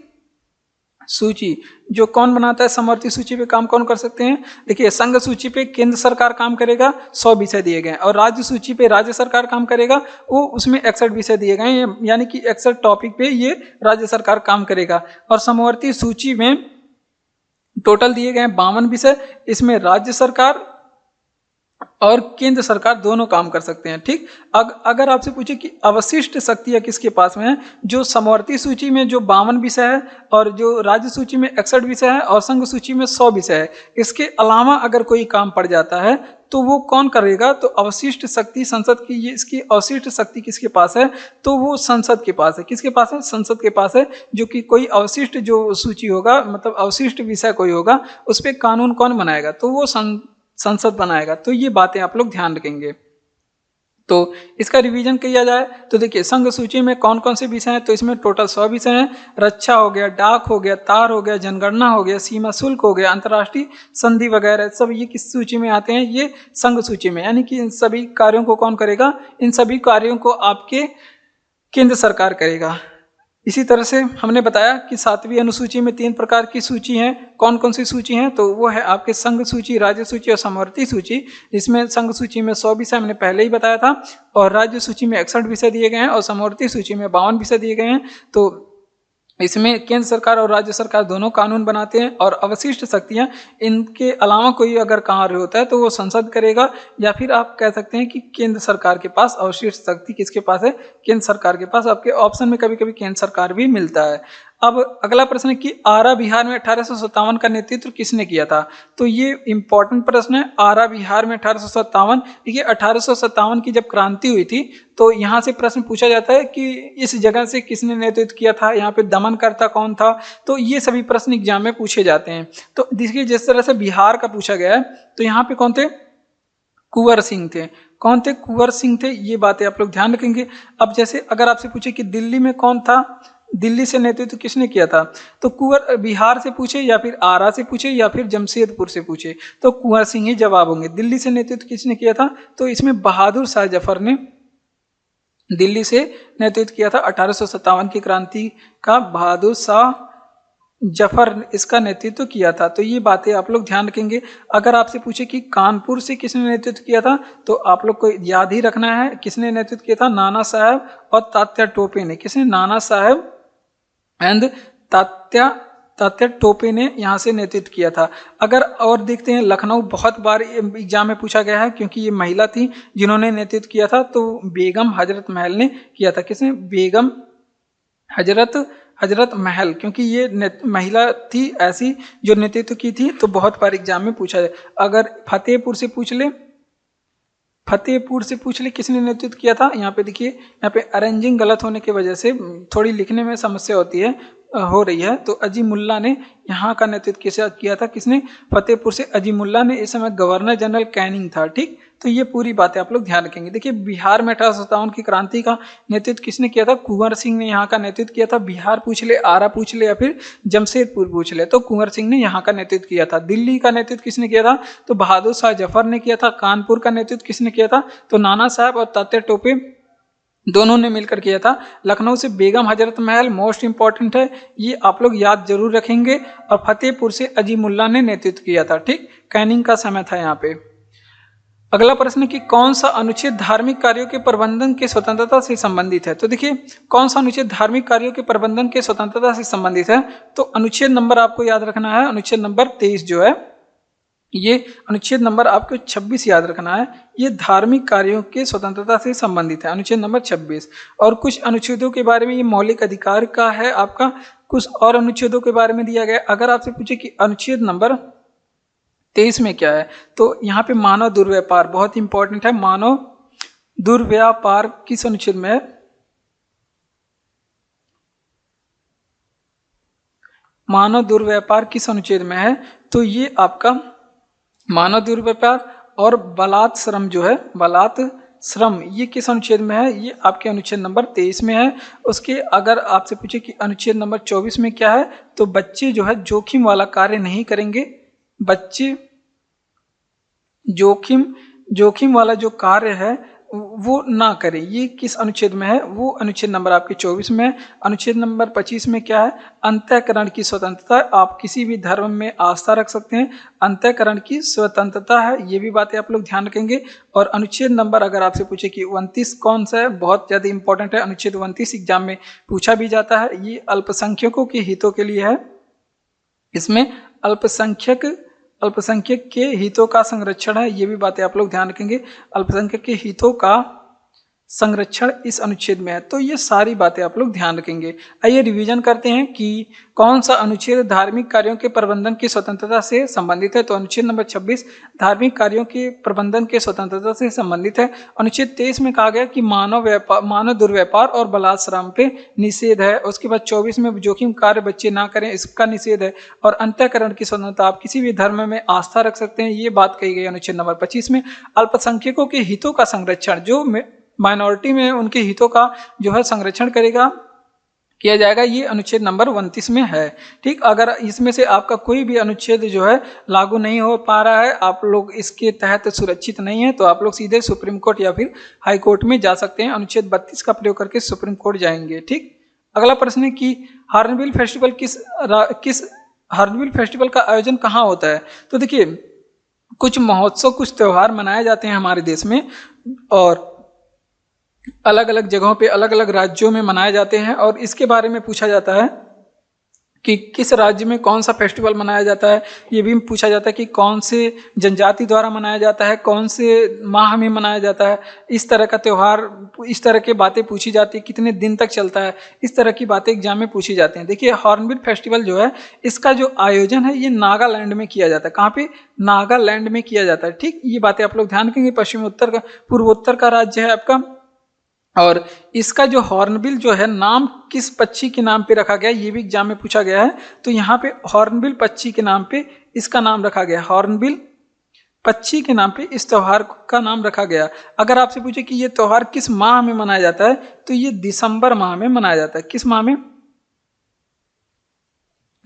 सूची जो कौन बनाता है, समवर्ती सूची पे काम कौन कर सकते हैं? देखिए संघ सूची पे केंद्र सरकार काम करेगा, 100 विषय दिए गए, और राज्य सूची पे राज्य सरकार काम करेगा, वो उसमें 61 विषय दिए गए हैं, यानी कि 61 टॉपिक पे ये राज्य सरकार काम करेगा। और समवर्ती सूची में टोटल दिए गए 52 विषय, इसमें राज्य सरकार और केंद्र सरकार दोनों काम कर सकते हैं। ठीक, अगर आपसे पूछे कि अवशिष्ट शक्तियां किसके पास में है, जो समवर्ती सूची में जो 52 विषय है और जो राज्य सूची में 61 विषय है और संघ सूची में 100 विषय है, इसके अलावा अगर कोई काम पड़ जाता है तो वो कौन करेगा? तो अवशिष्ट शक्ति संसद की, ये इसकी अवशिष्ट शक्ति किसके पास है? तो वो संसद के पास है। किसके पास है? संसद के पास है। जो कि कोई अवशिष्ट जो सूची होगा, मतलब अवशिष्ट विषय कोई होगा, उस पर कानून कौन बनाएगा? तो वो संसद बनाएगा। तो ये बातें आप लोग ध्यान रखेंगे। तो इसका रिवीजन किया जाए तो देखिए संघ सूची में कौन कौन से विषय हैं, तो इसमें टोटल 100 विषय हैं। रक्षा हो गया, डाक हो गया, तार हो गया, जनगणना हो गया, सीमा शुल्क हो गया, अंतर्राष्ट्रीय संधि वगैरह, सब ये किस सूची में आते हैं? ये संघ सूची में। यानी कि इन सभी कार्यों को कौन करेगा? इन सभी कार्यों को आपके केंद्र सरकार करेगा। इसी तरह से हमने बताया कि 7वीं अनुसूची में 3 प्रकार की सूची हैं। कौन कौन सी सूची हैं? तो वो है आपके संघ सूची, राज्य सूची और समवर्ती सूची। इसमें संघ सूची में 100 विषय हमने पहले ही बताया था, और राज्य सूची में 61 विषय दिए गए हैं, और समवर्ती सूची में 52 विषय दिए गए हैं। तो इसमें केंद्र सरकार और राज्य सरकार दोनों कानून बनाते हैं, और अवशिष्ट शक्तियां, इनके अलावा कोई अगर कार्य होता है तो वो संसद करेगा, या फिर आप कह सकते हैं कि केंद्र सरकार के पास अवशिष्ट शक्ति किसके पास है? केंद्र सरकार के पास। आपके ऑप्शन में कभी कभी केंद्र सरकार भी मिलता है। अब अगला प्रश्न है कि आरा बिहार में 1857 का नेतृत्व किसने किया था? तो ये इंपॉर्टेंट प्रश्न है। आरा बिहार में 1857, देखिए 1857 की जब क्रांति हुई थी तो यहाँ से प्रश्न पूछा जाता है कि इस जगह से किसने नेतृत्व किया था, यहाँ पे दमनकर्ता कौन था? तो ये सभी प्रश्न एग्जाम में पूछे जाते हैं। तो देखिए जिस तरह से बिहार का पूछा गया है, तो यहाँ पे कौन थे? कुंवर सिंह थे। कौन थे? कुंवर सिंह थे। ये बातें आप लोग ध्यान रखेंगे। अब जैसे अगर आपसे पूछे कि दिल्ली में कौन था, दिल्ली से नेतृत्व किसने किया था, तो कुंवर, बिहार से पूछे या फिर आरा से पूछे या फिर जमशेदपुर से पूछे, तो कुंवर सिंह ही जवाब होंगे। दिल्ली से नेतृत्व किसने किया था? तो इसमें बहादुर शाह जफर ने दिल्ली से नेतृत्व किया था। 1857 की क्रांति का बहादुर शाह जफर इसका नेतृत्व किया था। तो ये बातें आप लोग ध्यान रखेंगे। अगर आपसे पूछे कि कानपुर से किसने नेतृत्व किया था, तो आप लोग को याद ही रखना है किसने नेतृत्व किया था? नाना साहब और तात्या टोपे ने। किसने? नाना साहब एंड तात्या टोपे ने यहाँ से नेतृत्व किया था। अगर और देखते हैं, लखनऊ बहुत बार एग्जाम में पूछा गया है क्योंकि ये महिला थी जिन्होंने नेतृत्व किया था, तो बेगम हजरत महल ने किया था। किसने? बेगम हजरत महल, क्योंकि ये महिला थी ऐसी जो नेतृत्व की थी, तो बहुत बार एग्जाम में पूछा जाए। अगर फतेहपुर से पूछ ले किसने नेतृत्व किया था, यहाँ पे देखिए, यहाँ पे अरेंजिंग गलत होने की वजह से थोड़ी लिखने में समस्या हो रही है। तो अजीमुल्ला ने यहाँ का नेतृत्व किया था। किसने? फतेहपुर से अजीमुल्ला ने। इस समय गवर्नर जनरल कैनिंग था। ठीक, तो ये पूरी बातें आप लोग ध्यान रखेंगे। देखिए बिहार में 1857 की क्रांति का नेतृत्व किसने किया था? कुंवर सिंह ने यहाँ का नेतृत्व किया था। बिहार पूछ ले, आरा पूछ ले या फिर जमशेदपुर पूछ ले, तो कुंवर सिंह ने यहाँ का नेतृत्व किया था। दिल्ली का नेतृत्व किसने किया था? तो बहादुर शाह जफर ने किया था। कानपुर का नेतृत्व किसने किया था? तो नाना साहब और तात्या टोपे दोनों ने मिलकर किया था। लखनऊ से बेगम हजरत महल मोस्ट इंपॉर्टेंट है, ये आप लोग याद जरूर रखेंगे। और फतेहपुर से अजीमुल्ला ने नेतृत्व किया था। ठीक, कैनिंग का समय था यहाँ पे। अगला प्रश्न कि कौन सा अनुच्छेद धार्मिक कार्यों के प्रबंधन के स्वतंत्रता से संबंधित है? तो देखिए कौन सा अनुच्छेद धार्मिक कार्यों के प्रबंधन के स्वतंत्रता से संबंधित है, तो अनुच्छेद नंबर आपको याद रखना है, अनुच्छेद नंबर 23 जो है, ये अनुच्छेद नंबर आपको 26 याद रखना है। ये धार्मिक कार्यों के स्वतंत्रता से संबंधित है, अनुच्छेद नंबर 26। और कुछ अनुच्छेदों के बारे में, ये मौलिक अधिकार का है आपका, कुछ और अनुच्छेदों के बारे में दिया गया। अगर आपसे पूछे कि अनुच्छेद नंबर 23 में क्या है, तो यहाँ पे मानव दुर्व्यापार बहुत इंपॉर्टेंट है। मानव दुर्व्यापार किस अनुच्छेद में है? मानव दुर्व्यापार किस अनुच्छेद में है? तो ये आपका मानव दुर्व्यापार और बलात् श्रम जो है, बलात् श्रम, ये किस अनुच्छेद में है? ये आपके अनुच्छेद नंबर 23 में है। उसके अगर आपसे पूछे कि अनुच्छेद नंबर 24 में क्या है, तो बच्चे जो है जोखिम वाला कार्य नहीं करेंगे। बच्चे जोखिम वाला जो कार्य है वो ना करें। ये किस अनुच्छेद में है? वो अनुच्छेद नंबर आपके 24 में है। अनुच्छेद नंबर 25 में क्या है? अंतःकरण की स्वतंत्रता। आप किसी भी धर्म में आस्था रख सकते हैं, अंतःकरण की स्वतंत्रता है, ये भी बातें आप लोग ध्यान रखेंगे। और अनुच्छेद नंबर अगर आपसे पूछे कि 29 कौन सा है, बहुत ज़्यादा इंपॉर्टेंट है। अनुच्छेद 29 एग्जाम में पूछा भी जाता है। ये अल्पसंख्यकों के हितों के लिए है। इसमें अल्पसंख्यक के हितों का संरक्षण है, ये भी बातें आप लोग ध्यान रखेंगे। अल्पसंख्यक के हितों का संरक्षण इस अनुच्छेद में है, तो ये सारी बातें आप लोग ध्यान रखेंगे। आइए रिवीजन करते हैं कि कौन सा अनुच्छेद धार्मिक कार्यों के प्रबंधन की स्वतंत्रता से संबंधित है। तो अनुच्छेद नंबर 26 धार्मिक कार्यों के प्रबंधन के स्वतंत्रता से संबंधित है। अनुच्छेद 23 में कहा गया कि मानव दुर्व्यापार और बलात् श्रम पे निषेध है। उसके बाद 24 में जोखिम कार्य बच्चे ना करें, इसका निषेध है। और अंतःकरण की स्वतंत्रता, आप किसी भी धर्म में आस्था रख सकते हैं, ये बात कही गई अनुच्छेद नंबर 25 में। अल्पसंख्यकों के हितों का संरक्षण, जो माइनॉरिटी में उनके हितों का जो है संरक्षण किया जाएगा, ये अनुच्छेद नंबर 29 में है। ठीक, अगर इसमें से आपका कोई भी अनुच्छेद जो है लागू नहीं हो पा रहा है, आप लोग इसके तहत सुरक्षित नहीं है, तो आप लोग सीधे सुप्रीम कोर्ट या फिर हाई कोर्ट में जा सकते हैं। अनुच्छेद 32 का प्रयोग करके सुप्रीम कोर्ट जाएंगे। ठीक, अगला प्रश्न है कि हॉर्नबिल फेस्टिवल का आयोजन कहाँ होता है। तो देखिए, कुछ महोत्सव, कुछ त्योहार मनाए जाते हैं हमारे देश में, और अलग अलग जगहों पे, अलग अलग राज्यों में मनाए जाते हैं। और इसके बारे में पूछा जाता है कि किस राज्य में कौन सा फेस्टिवल मनाया जाता है। ये भी पूछा जाता है कि कौन से जनजाति द्वारा मनाया जाता है, कौन से माह में मनाया जाता है। इस तरह का त्यौहार, इस तरह की बातें पूछी जाती है, कितने दिन तक चलता है, इस तरह की बातें एग्जाम में पूछी जाती हैं। देखिए, हॉर्नबिल फेस्टिवल जो है, इसका जो आयोजन है ये नागालैंड में किया जाता है। कहाँ पे? नागालैंड में किया जाता है। ठीक, ये बातें आप लोग ध्यान रखेंगे। पूर्वोत्तर का राज्य है आपका। और इसका जो हॉर्नबिल जो है, नाम किस पक्षी के नाम पे रखा गया, ये भी एग्जाम में पूछा गया है। तो यहाँ पे हॉर्नबिल पक्षी के नाम पे इसका नाम रखा गया। हॉर्नबिल पक्षी के नाम पे इस त्योहार का नाम रखा गया। अगर आपसे पूछे कि ये त्योहार किस माह में मनाया जाता है, तो ये दिसंबर माह में मनाया जाता है। किस माह में?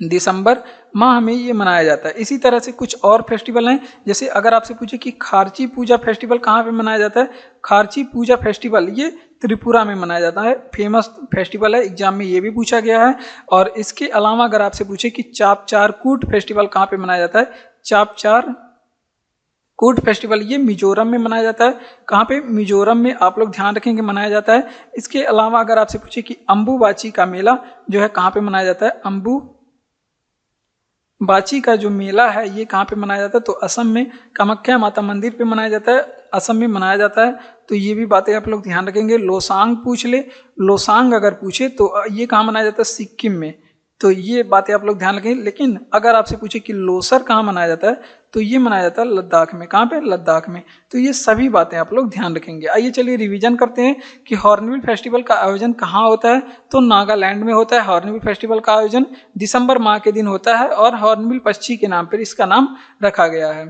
दिसंबर माह में ये मनाया जाता है। इसी तरह से कुछ और फेस्टिवल हैं, जैसे अगर आपसे पूछे कि खारची पूजा फेस्टिवल कहाँ पे मनाया जाता है। खारची पूजा फेस्टिवल ये त्रिपुरा में मनाया जाता है। फेमस फेस्टिवल है, एग्जाम में ये भी पूछा गया है। और इसके अलावा अगर आपसे पूछे कि चापचारकूट फेस्टिवल कहाँ पे मनाया जाता है, चापचारकूट फेस्टिवल ये मिजोरम में मनाया जाता है। कहाँ पे? मिजोरम में, आप लोग ध्यान रखेंगे, मनाया जाता है। इसके अलावा अगर आपसे पूछे कि अम्बुबाची का मेला जो है कहाँ पे मनाया जाता है, अम्बुबाची का जो मेला है ये कहाँ पे मनाया जाता है, तो असम में कामाख्या माता मंदिर पे मनाया जाता है, असम में मनाया जाता है। तो ये भी बातें आप लोग ध्यान रखेंगे। लोसांग पूछ ले, लोसांग अगर पूछे तो ये कहाँ मनाया जाता है, सिक्किम में। तो ये बातें आप लोग ध्यान रखेंगे। लेकिन अगर आपसे पूछे कि लोसर कहाँ मनाया जाता है, तो ये मनाया जाता है लद्दाख में। कहाँ पे? लद्दाख में। तो ये सभी बातें आप लोग ध्यान रखेंगे। आइए चलिए रिवीजन करते हैं कि हॉर्नबिल फेस्टिवल का आयोजन कहाँ होता है। तो नागालैंड में होता है। हॉर्नबिल फेस्टिवल का आयोजन दिसंबर माह के दिन होता है और हॉर्नबिल पक्षी के नाम पर इसका नाम रखा गया है।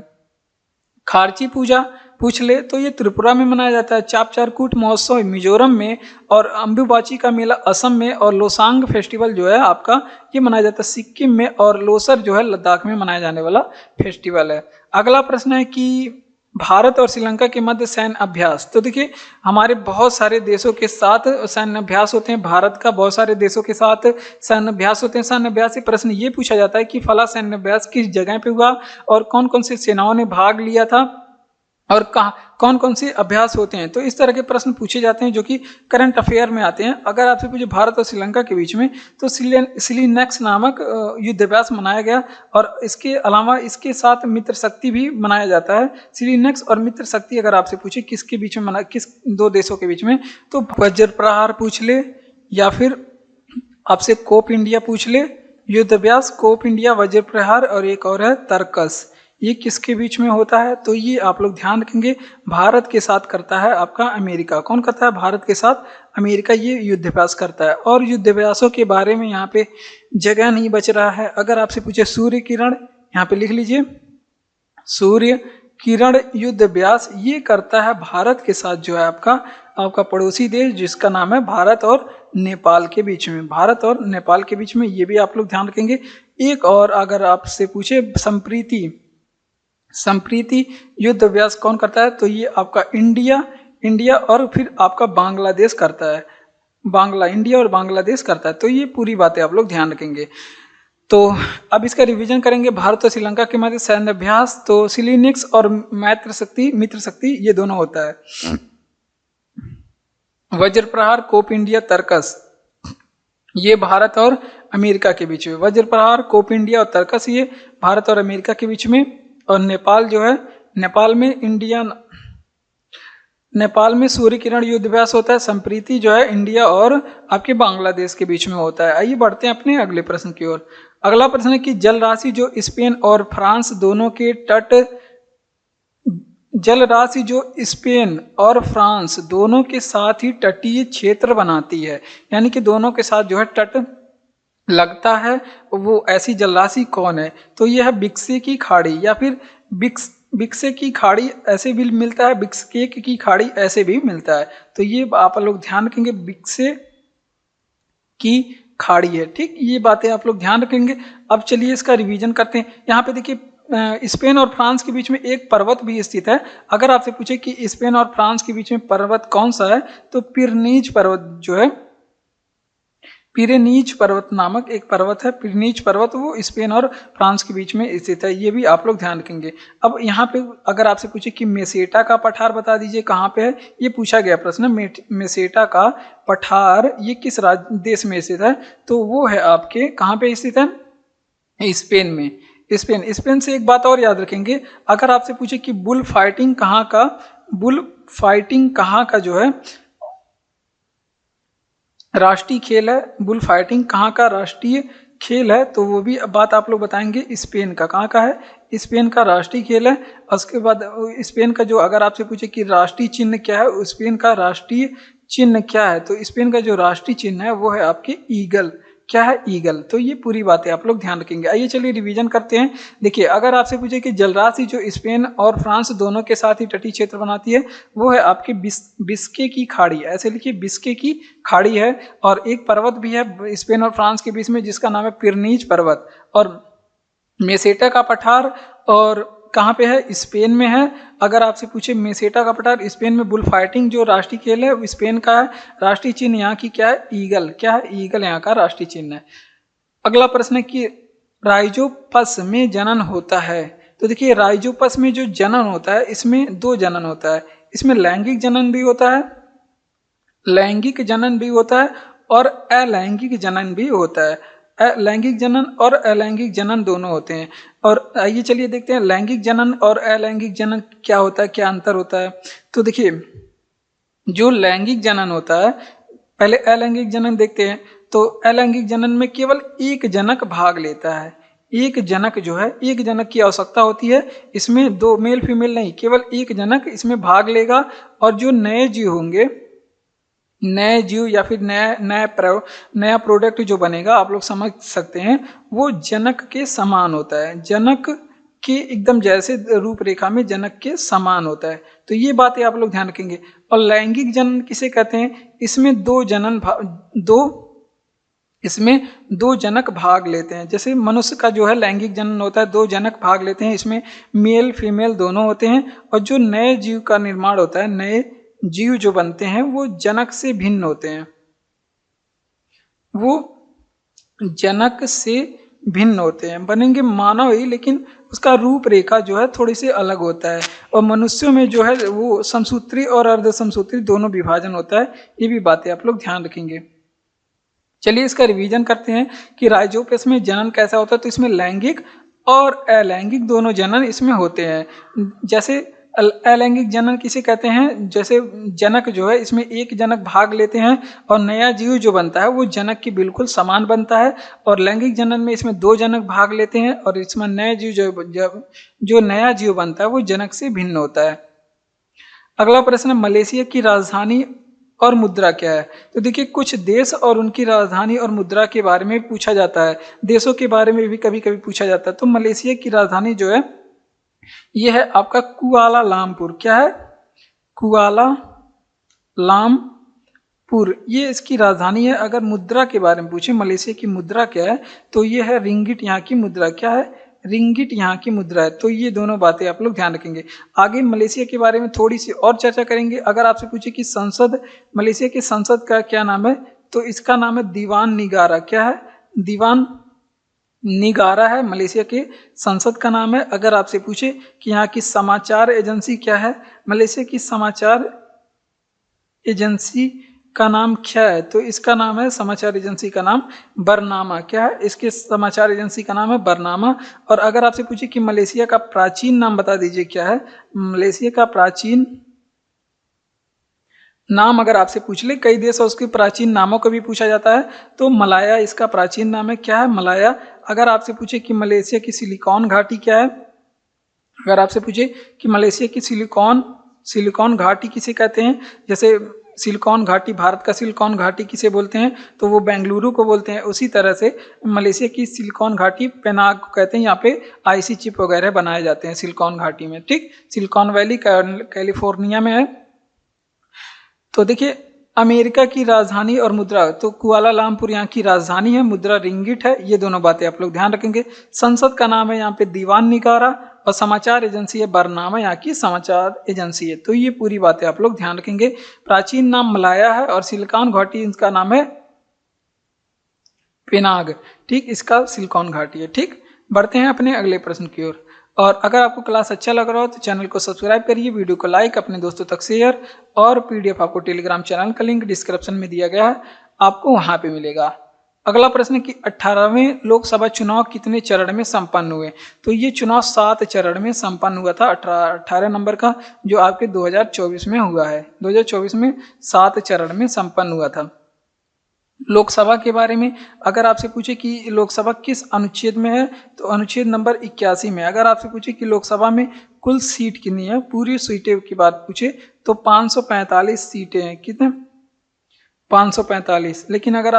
खारची पूजा पूछ ले तो ये त्रिपुरा में मनाया जाता है। चापचारकूट महोत्सव मिजोरम में, और अम्बुबाची का मेला असम में, और लोसांग फेस्टिवल जो है आपका ये मनाया जाता है सिक्किम में, और लोसर जो है लद्दाख में मनाया जाने वाला फेस्टिवल है। अगला प्रश्न है कि भारत और श्रीलंका के मध्य सैन्य अभ्यास। तो देखिए, हमारे बहुत सारे देशों के साथ सैन्य अभ्यास होते हैं। भारत का बहुत सारे देशों के साथ सैन्य अभ्यास होते हैं। सैन्य अभ्यास से प्रश्न ये पूछा जाता है कि फला सैन्य अभ्यास किस जगह पे हुआ और कौन कौन सी सेनाओं ने भाग लिया था और कौन कौन से अभ्यास होते हैं। तो इस तरह के प्रश्न पूछे जाते हैं जो कि करंट अफेयर में आते हैं। अगर आपसे पूछे भारत और श्रीलंका के बीच में, तो सिलीनेक्स नामक युद्ध अभ्यास मनाया गया, और इसके अलावा इसके साथ मित्र शक्ति भी मनाया जाता है। सिलीनेक्स और मित्र शक्ति अगर आपसे पूछे किसके बीच में किस दो देशों के बीच में, तो वज्र प्रहार पूछ ले, या फिर आपसे कोप इंडिया पूछ ले। युद्ध अभ्यास कोप इंडिया, वज्र प्रहार, और एक और है तर्कस। ये किसके बीच में होता है, तो ये आप लोग ध्यान रखेंगे। भारत के साथ करता है आपका अमेरिका। कौन करता है? भारत के साथ अमेरिका ये युद्धाभ्यास करता है। और युद्धाभ्यासों के बारे में यहाँ पे जगह नहीं बच रहा है। अगर आपसे पूछे सूर्य किरण, यहाँ पे लिख लीजिए, सूर्य किरण युद्ध अभ्यास ये करता है भारत के साथ जो है आपका पड़ोसी देश जिसका नाम है भारत और नेपाल के बीच में, भारत और नेपाल के बीच में, ये भी आप लोग ध्यान रखेंगे। एक और अगर आपसे पूछे संप्रीति युद्ध अभ्यास कौन करता है, तो ये आपका इंडिया और फिर आपका बांग्लादेश करता है, इंडिया और बांग्लादेश करता है। तो ये पूरी बातें आप लोग ध्यान रखेंगे। तो अब इसका रिवीजन करेंगे। भारत और श्रीलंका के मध्य सैन्य अभ्यास, तो सिलिनिक्स और मित्र शक्ति ये दोनों होता है। वज्र प्रहार, कोप इंडिया, तर्कस, ये भारत और अमेरिका के बीच में। वज्र प्रहार, कोप इंडिया और तर्कस ये भारत और अमेरिका के बीच में। और नेपाल जो है, नेपाल में सूर्य किरण युद्ध अभ्यास होता है। संप्रीति जो है इंडिया और आपके बांग्लादेश के बीच में होता है। आइए बढ़ते हैं अपने अगले प्रश्न की ओर। अगला प्रश्न है कि जल राशि जो स्पेन और फ्रांस दोनों के तट, जल राशि जो स्पेन और फ्रांस दोनों के साथ ही तटीय क्षेत्र बनाती है, यानी कि दोनों के साथ जो है तट लगता है, वो ऐसी जल राशि कौन है, तो यह है बिक्से की खाड़ी या फिर बिक्से की खाड़ी ऐसे भी मिलता है, बिस्केक की खाड़ी ऐसे भी मिलता है। तो ये आप लोग ध्यान रखेंगे, बिक्से की खाड़ी है, ठीक, ये बातें आप लोग ध्यान रखेंगे। अब चलिए इसका रिवीजन करते हैं। यहाँ पे देखिए स्पेन और फ्रांस के बीच में एक पर्वत भी स्थित है। अगर आपसे पूछे कि स्पेन और फ्रांस के बीच में पर्वत कौन सा है, तो पिरनीज पर्वत जो है, पिरेनीज पर्वत नामक एक पर्वत है, पिरेनीज पर्वत, वो स्पेन और फ्रांस के बीच में स्थित है। ये भी आप लोग ध्यान रखेंगे। अब यहाँ पे अगर आपसे पूछे कि मेसेटा का पठार बता दीजिए कहाँ पे है, ये पूछा गया प्रश्न। मेसेटा का पठार ये किस देश में स्थित है, तो वो है आपके कहाँ पे स्थित है, स्पेन में। स्पेन से एक बात और याद रखेंगे, अगर आपसे पूछे कि बुल फाइटिंग कहाँ का जो है राष्ट्रीय खेल है, बुल फाइटिंग कहाँ का राष्ट्रीय खेल है, तो वो भी बात आप लोग बताएंगे। स्पेन का कहाँ का है, स्पेन का राष्ट्रीय खेल है। उसके बाद स्पेन का जो अगर आपसे पूछे कि राष्ट्रीय चिन्ह क्या है, स्पेन का राष्ट्रीय चिन्ह क्या है, तो स्पेन का जो राष्ट्रीय चिन्ह है वो है आपके ईगल। क्या है, ईगल। तो ये पूरी बातें आप लोग ध्यान रखेंगे। आइए चलिए रिवीजन करते हैं। देखिए अगर आपसे पूछे कि जलराशि जो स्पेन और फ्रांस दोनों के साथ ही तटीय क्षेत्र बनाती है, वो है आपके बिस्के की खाड़ी, ऐसे लिखिए, बिस्के की खाड़ी है। और एक पर्वत भी है स्पेन और फ्रांस के बीच में जिसका नाम है पिरनीज पर्वत। और मेसेटा का पठार और कहाँ पे है, स्पेन में है। अगर आपसे पूछे मेसेटा का पठार स्पेन में, बुल फाइटिंग जो राष्ट्रीय खेल है वो स्पेन का है, राष्ट्रीय चिन्ह यहाँ की क्या है, ईगल। क्या है, ईगल यहाँ का राष्ट्रीय चिन्ह है। अगला प्रश्न है कि राइजोपस में जनन होता है, तो देखिए राइजोपस में जो जनन होता है इसमें दो जनन होता है, इसमें लैंगिक जनन भी होता है, और अलैंगिक जनन भी होता है। लैंगिक जनन और अलैंगिक जनन दोनों होते हैं। और आइए चलिए देखते हैं लैंगिक जनन और अलैंगिक जनन क्या होता है, क्या अंतर होता है। तो देखिए जो लैंगिक जनन होता है, पहले अलैंगिक जनन देखते हैं। तो अलैंगिक जनन में केवल एक जनक भाग लेता है, एक जनक जो है, एक जनक की आवश्यकता होती है। इसमें दो मेल फीमेल नहीं, केवल एक जनक इसमें भाग लेगा। और जो नए जीव होंगे, नए जीव या फिर नया प्रोडक्ट जो बनेगा, आप लोग समझ सकते हैं, वो जनक के समान होता है, जनक के एकदम जैसे रूपरेखा में जनक के समान होता है। तो ये बातें आप लोग ध्यान रखेंगे। और लैंगिक जनन किसे कहते हैं, इसमें इसमें दो जनक भाग लेते हैं। जैसे मनुष्य का जो है लैंगिक जनन होता है, दो जनक भाग लेते हैं, इसमें मेल फीमेल दोनों होते हैं। और जो नए जीव का निर्माण होता है, नए जीव जो बनते हैं वो जनक से भिन्न होते हैं, वो जनक से भिन्न होते हैं, बनेंगे मानव ही, लेकिन उसका रूपरेखा जो है थोड़ी सी अलग होता है। और मनुष्यों में जो है वो समसूत्री और अर्धसमसूत्री दोनों विभाजन होता है। ये भी बातें आप लोग ध्यान रखेंगे। चलिए इसका रिवीजन करते हैं कि राइजोपस में जनन कैसा होता है। तो इसमें लैंगिक और अलैंगिक दोनों जनन इसमें होते हैं। जैसे अलैंगिक जनन किसे कहते हैं, जैसे जनक जो है इसमें एक जनक भाग लेते हैं और नया जीव जो बनता है वो जनक की बिल्कुल समान बनता है। और लैंगिक जनन में इसमें दो जनक भाग लेते हैं और इसमें नया जीव जो नया जीव बनता है वो जनक से भिन्न होता है। अगला प्रश्न, मलेशिया की राजधानी और मुद्रा क्या है? तो देखिए कुछ देश और उनकी राजधानी और मुद्रा के बारे में पूछा जाता है, देशों के बारे में भी कभी कभी पूछा जाता है। तो मलेशिया की राजधानी जो है ये है आपका कुआलालंपुर। क्या है? कुआलालंपुर, ये इसकी राजधानी है। अगर मुद्रा के बारे में पूछे मलेशिया की मुद्रा क्या है, तो ये है रिंगिट यहाँ की मुद्रा। क्या है? रिंगिट यहाँ की मुद्रा है। तो ये दोनों बातें आप लोग ध्यान रखेंगे। आगे मलेशिया के बारे में थोड़ी सी और चर्चा करेंगे। अगर आपसे पूछे कि संसद, मलेशिया की संसद का क्या नाम है, तो इसका नाम है दीवान निगारा। क्या है? दीवान निगारा है मलेशिया के संसद का नाम है। अगर आपसे पूछे कि यहाँ की समाचार एजेंसी क्या है, मलेशिया की समाचार एजेंसी का नाम क्या है, तो इसका नाम है, समाचार एजेंसी का नाम बरनामा। क्या है? इसके समाचार एजेंसी का नाम है बरनामा। और अगर आपसे पूछे कि मलेशिया का प्राचीन नाम बता दीजिए क्या है, मलेशिया का प्राचीन नाम अगर आपसे पूछ ले, कई देश और उसके प्राचीन नामों को भी पूछा जाता है, तो मलाया इसका प्राचीन नाम है। क्या है? मलाया। अगर आपसे पूछे कि मलेशिया की सिलिकॉन घाटी क्या है, अगर आपसे पूछे कि मलेशिया की सिलिकॉन घाटी किसे कहते हैं, जैसे सिलिकॉन घाटी, भारत का सिलिकॉन घाटी किसे बोलते हैं, तो वो बेंगलुरु को बोलते हैं। उसी तरह से मलेशिया की सिलिकॉन घाटी पेनांग को कहते हैं। यहाँ पे आईसी चिप वगैरह बनाए जाते हैं सिलिकॉन घाटी में। ठीक, सिलिकॉन वैली कैलिफोर्निया में है। तो देखिए अमेरिका की राजधानी और मुद्रा, तो कुआलालंपुर यहाँ की राजधानी है, मुद्रा रिंगिट है। ये दोनों बातें आप लोग ध्यान रखेंगे। संसद का नाम है यहाँ पे दीवान निगारा और समाचार एजेंसी है बरनामा, यहाँ की समाचार एजेंसी है। तो ये पूरी बातें आप लोग ध्यान रखेंगे। प्राचीन नाम मलाया है और सिलिकॉन घाटी इसका नाम है पेनांग। ठीक, इसका सिलिकॉन घाटी है। ठीक, बढ़ते हैं अपने अगले प्रश्न की ओर। और अगर आपको क्लास अच्छा लग रहा हो तो चैनल को सब्सक्राइब करिए, वीडियो को लाइक, अपने दोस्तों तक शेयर, और पीडीएफ आपको टेलीग्राम चैनल का लिंक डिस्क्रिप्शन में दिया गया है, आपको वहां पे मिलेगा। अगला प्रश्न कि 18वें लोकसभा चुनाव कितने चरण में संपन्न हुए? तो ये चुनाव 7 चरण में संपन्न हुआ था। 18 नंबर का जो आपके 2024 में हुआ है, 2024 में 7 चरण में संपन्न हुआ था। लोकसभा के बारे में अगर आपसे पूछे कि लोकसभा किस अनुच्छेद में है, तो अनुच्छेद नंबर 81 में। अगर आपसे पूछे कि लोकसभा में कुल सीट कितनी है, पूरी सीटें की बात पूछे तो 545 सीटें हैं। कितने? 545। लेकिन अगर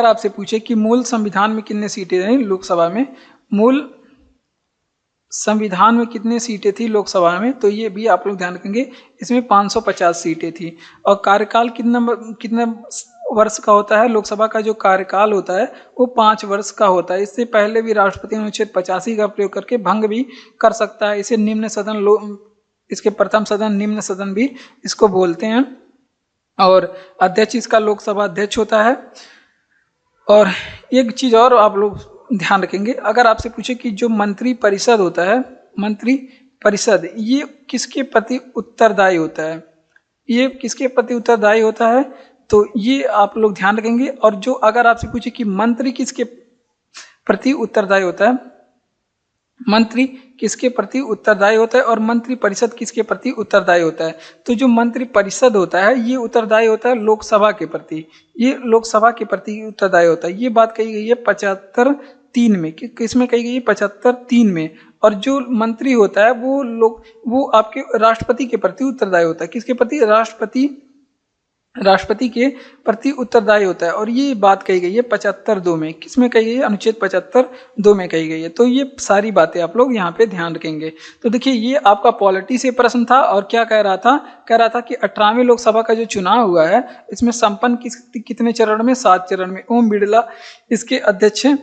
आपसे पूछे कि मूल संविधान में कितने सीटें हैं लोकसभा में, मूल संविधान में कितने सीटें थी लोकसभा में, तो ये भी आप लोग ध्यान रखेंगे। इसमें 550 सीटें थी। और कार्यकाल कितने वर्ष का होता है? लोकसभा का जो कार्यकाल होता है वो 5 वर्ष का होता है। इससे पहले भी राष्ट्रपति अनुच्छेद 85 का प्रयोग करके भंग भी कर सकता है। इसे निम्न सदन, इसके प्रथम सदन, निम्न सदन भी इसको बोलते हैं। और अध्यक्ष इसका लोकसभा अध्यक्ष होता है। और एक चीज और आप लोग ध्यान रखेंगे, अगर आपसे पूछे कि जो मंत्री परिषद होता है, मंत्री परिषद ये किसके प्रति उत्तरदायी होता है, ये किसके प्रति उत्तरदायी होता है, तो ये आप लोग ध्यान रखेंगे। और जो अगर आपसे पूछे कि मंत्री किसके प्रति उत्तरदायी होता है, मंत्री किसके प्रति उत्तरदायी होता है और मंत्री परिषद किसके प्रति उत्तरदायी होता है, तो जो मंत्री परिषद होता है ये उत्तरदायी होता है लोकसभा के प्रति, ये लोकसभा के प्रति उत्तरदायी होता है। ये बात कही गई है 75(3) में। किसमें कही गई है? 75(3) में। और जो मंत्री होता है वो आपके राष्ट्रपति के प्रति उत्तरदायी होता है। किसके प्रति? राष्ट्रपति के प्रति उत्तरदायी होता है। और ये बात कही गई है 75(2) में। किसमें कही गई है? अनुच्छेद 75(2) में कही गई है। तो ये सारी बातें आप लोग यहाँ पे ध्यान रखेंगे। तो देखिए ये आपका पॉलिटी से प्रश्न था। और क्या कह रहा था? कह रहा था कि 18वें लोकसभा का जो चुनाव हुआ है इसमें संपन्न कितने चरण में? 7 चरण में। ओम बिड़ला इसके अध्यक्ष हैं।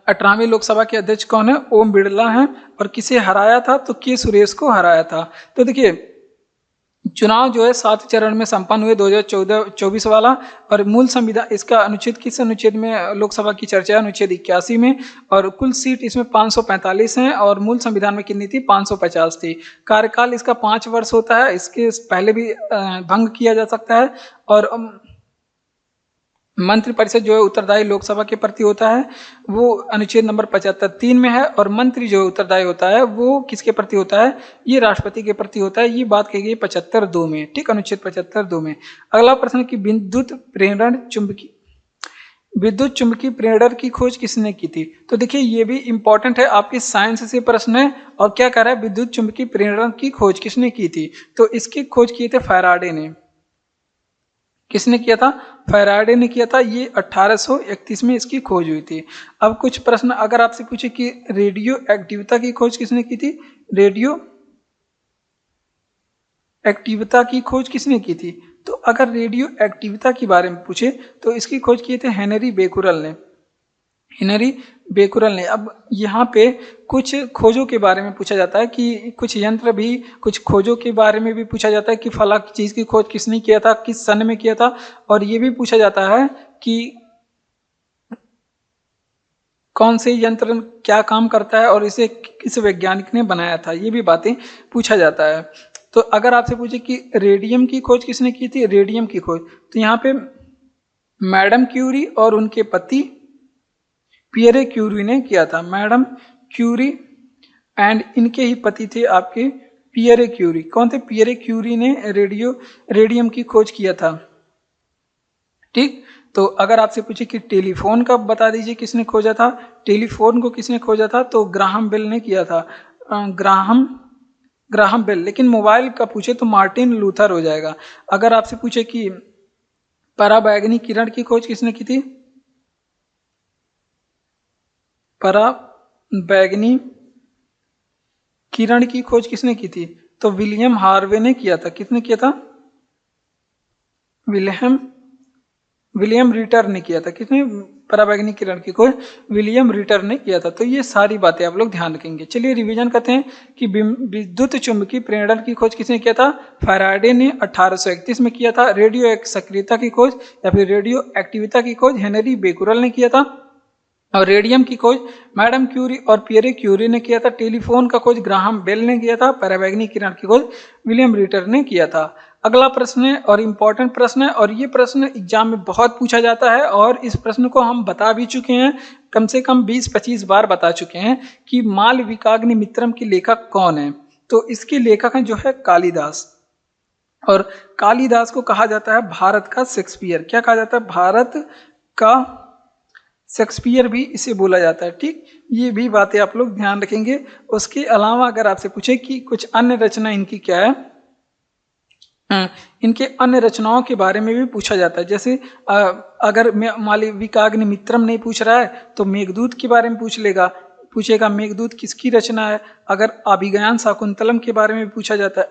18वें लोकसभा के अध्यक्ष कौन है? ओम बिड़ला हैं। और किसे हराया था? तो के सुरेश को हराया था। तो देखिए चुनाव जो है 7 चरण में संपन्न हुए 2024 वाला। और मूल संविधान इसका अनुच्छेद किस अनुच्छेद में लोकसभा की चर्चा है? अनुच्छेद 81 में। और कुल सीट इसमें 545 हैं। और मूल संविधान में कितनी थी? 550 थी। कार्यकाल इसका 5 वर्ष होता है। इसके पहले भी भंग किया जा सकता है। और मंत्रिपरिषद जो है उत्तरदायी लोकसभा के प्रति होता है, वो अनुच्छेद नंबर 75(3) में है। और मंत्री जो उत्तरदायी होता है वो किसके प्रति होता है? ये राष्ट्रपति के प्रति होता है। ये बात कही गई 75(2) में। ठीक, अनुच्छेद 75(2) में। अगला प्रश्न कि विद्युत प्रेरण चुंबकीय विद्युत चुंबकीय प्रेरण की खोज किसने की थी? तो देखिए ये भी इंपॉर्टेंट है, आपके साइंस से प्रश्न है। और क्या कह रहा है, विद्युत चुंबकीय प्रेरण की खोज किसने की थी? तो इसकी खोज किए थे फैराडे ने। किसने किया था? फैराडे ने किया था। ये 1831 में इसकी खोज हुई थी। अब कुछ प्रश्न अगर आपसे पूछे कि रेडियो एक्टिविता की खोज किसने की थी? रेडियो एक्टिविता की खोज किसने की थी? तो अगर रेडियो एक्टिविता के बारे में पूछे तो इसकी खोज किए थे हेनरी बेकुरल ने। हेनरी बेकुरल ने। अब यहाँ पे कुछ खोजों के बारे में पूछा जाता है कि कुछ यंत्र भी, कुछ खोजों के बारे में भी पूछा जाता है कि फला चीज की खोज किसने किया था, किस सन में किया था। और ये भी पूछा जाता है कि कौन से यंत्र क्या काम करता है और इसे किस वैज्ञानिक ने बनाया था, ये भी बातें पूछा जाता है। तो अगर आपसे पूछे कि रेडियम की खोज किसने की थी, रेडियम की खोज, तो यहाँ पे मैडम क्यूरी और उनके पति पियरे क्यूरी ने किया था। मैडम क्यूरी एंड इनके ही पति थे आपके पियरे क्यूरी। कौन थे? पियरे क्यूरी ने रेडियम की खोज किया था। ठीक। तो अगर आपसे पूछे कि टेलीफोन का बता दीजिए किसने खोजा था, टेलीफोन को किसने खोजा था? तो ग्राहम बेल ने किया था। Graham bell. लेकिन मोबाइल का पूछे तो मार्टिन लूथर हो जाएगा। अगर आपसे पूछे कि पराबैंगनी किरण की खोज किसने की थी? पराबैंगनी किरण की खोज किसने की थी? तो विलियम हार्वे ने किया था। किसने किया था? विलियम रिटर ने किया था। किसने पराबैंगनी किरण की खोज? विलियम रिटर ने किया था। तो ये सारी बातें आप लोग ध्यान रखेंगे। चलिए रिवीजन करते हैं कि विद्युत चुंबकीय प्रेरण की खोज किसने किया था? फैराडे ने 1831 में किया था। रेडियो सक्रियता की खोज या फिर रेडियो एक्टिविता की खोज हेनरी बेकुरल ने किया था। और रेडियम की खोज मैडम क्यूरी और पियरे क्यूरी ने किया था। टेलीफोन का खोज ग्राहम बेल ने किया था। पराबैंगनी किरण की खोज विलियम रिटर ने किया था। अगला प्रश्न है और इम्पोर्टेंट प्रश्न है, और ये प्रश्न एग्जाम में बहुत पूछा जाता है और इस प्रश्न को हम बता भी चुके हैं, कम से कम 20-25 बार बता चुके हैं कि मालविकाग्निमित्रम की लेखक कौन है। तो इसके लेखक हैं जो है कालिदास। और कालिदास को कहा जाता है भारत का शेक्सपियर। क्या कहा जाता है? भारत का शेक्सपियर भी इसे बोला जाता है। ठीक। ये भी बातें आप लोग ध्यान रखेंगे। उसके अलावा अगर आपसे पूछे कि कुछ अन्य रचना इनकी क्या है, इनके अन्य रचनाओं के बारे में भी पूछा जाता है। जैसे अगर मालविकाग्निमित्रम नहीं पूछ रहा है तो मेघदूत के बारे में पूछेगा मेघदूत किसकी रचना है। अगर अभिज्ञान शाकुंतलम के बारे में पूछा जाता है,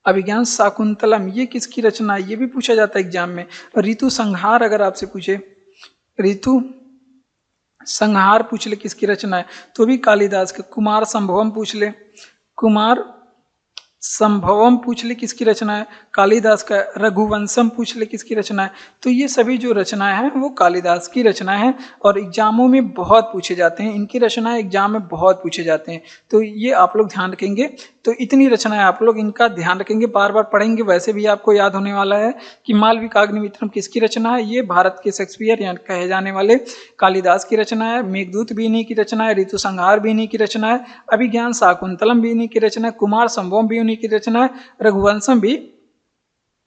अभिज्ञान शाकुंतलम ये किसकी रचना है, ये भी पूछा जाता है एग्जाम में। ऋतु संहार अगर आपसे पूछे, ऋतु संहार पूछ ले किसकी रचना है, तो भी कालिदास के। कुमार संभवम पूछ ले, कुमार संभवम पूछ ले किसकी रचना है, कालिदास का। रघुवंशम पूछ ले किसकी रचना है, तो ये सभी जो रचनाएं हैं वो कालिदास की रचनाएं हैं और एग्जामों में बहुत पूछे जाते हैं। इनकी रचनाएं एग्जाम में बहुत पूछे जाते हैं, तो ये आप लोग ध्यान रखेंगे। तो इतनी रचनाएं आप लोग इनका ध्यान रखेंगे, बार बार पढ़ेंगे, वैसे भी आपको याद होने वाला है कि मालविकाग्निमित्रम किसकी रचना है। ये भारत के शेक्सपियर यानी कहे जाने वाले कालिदास की रचना है। मेघदूत भी इन्हीं की रचना है। ऋतु संहार भी इन्हीं की रचना है। अभिज्ञान शाकुंतलम भी इन्हीं की रचना है। कुमार संभवम भी उन्हीं की रचना है। रघुवंशम भी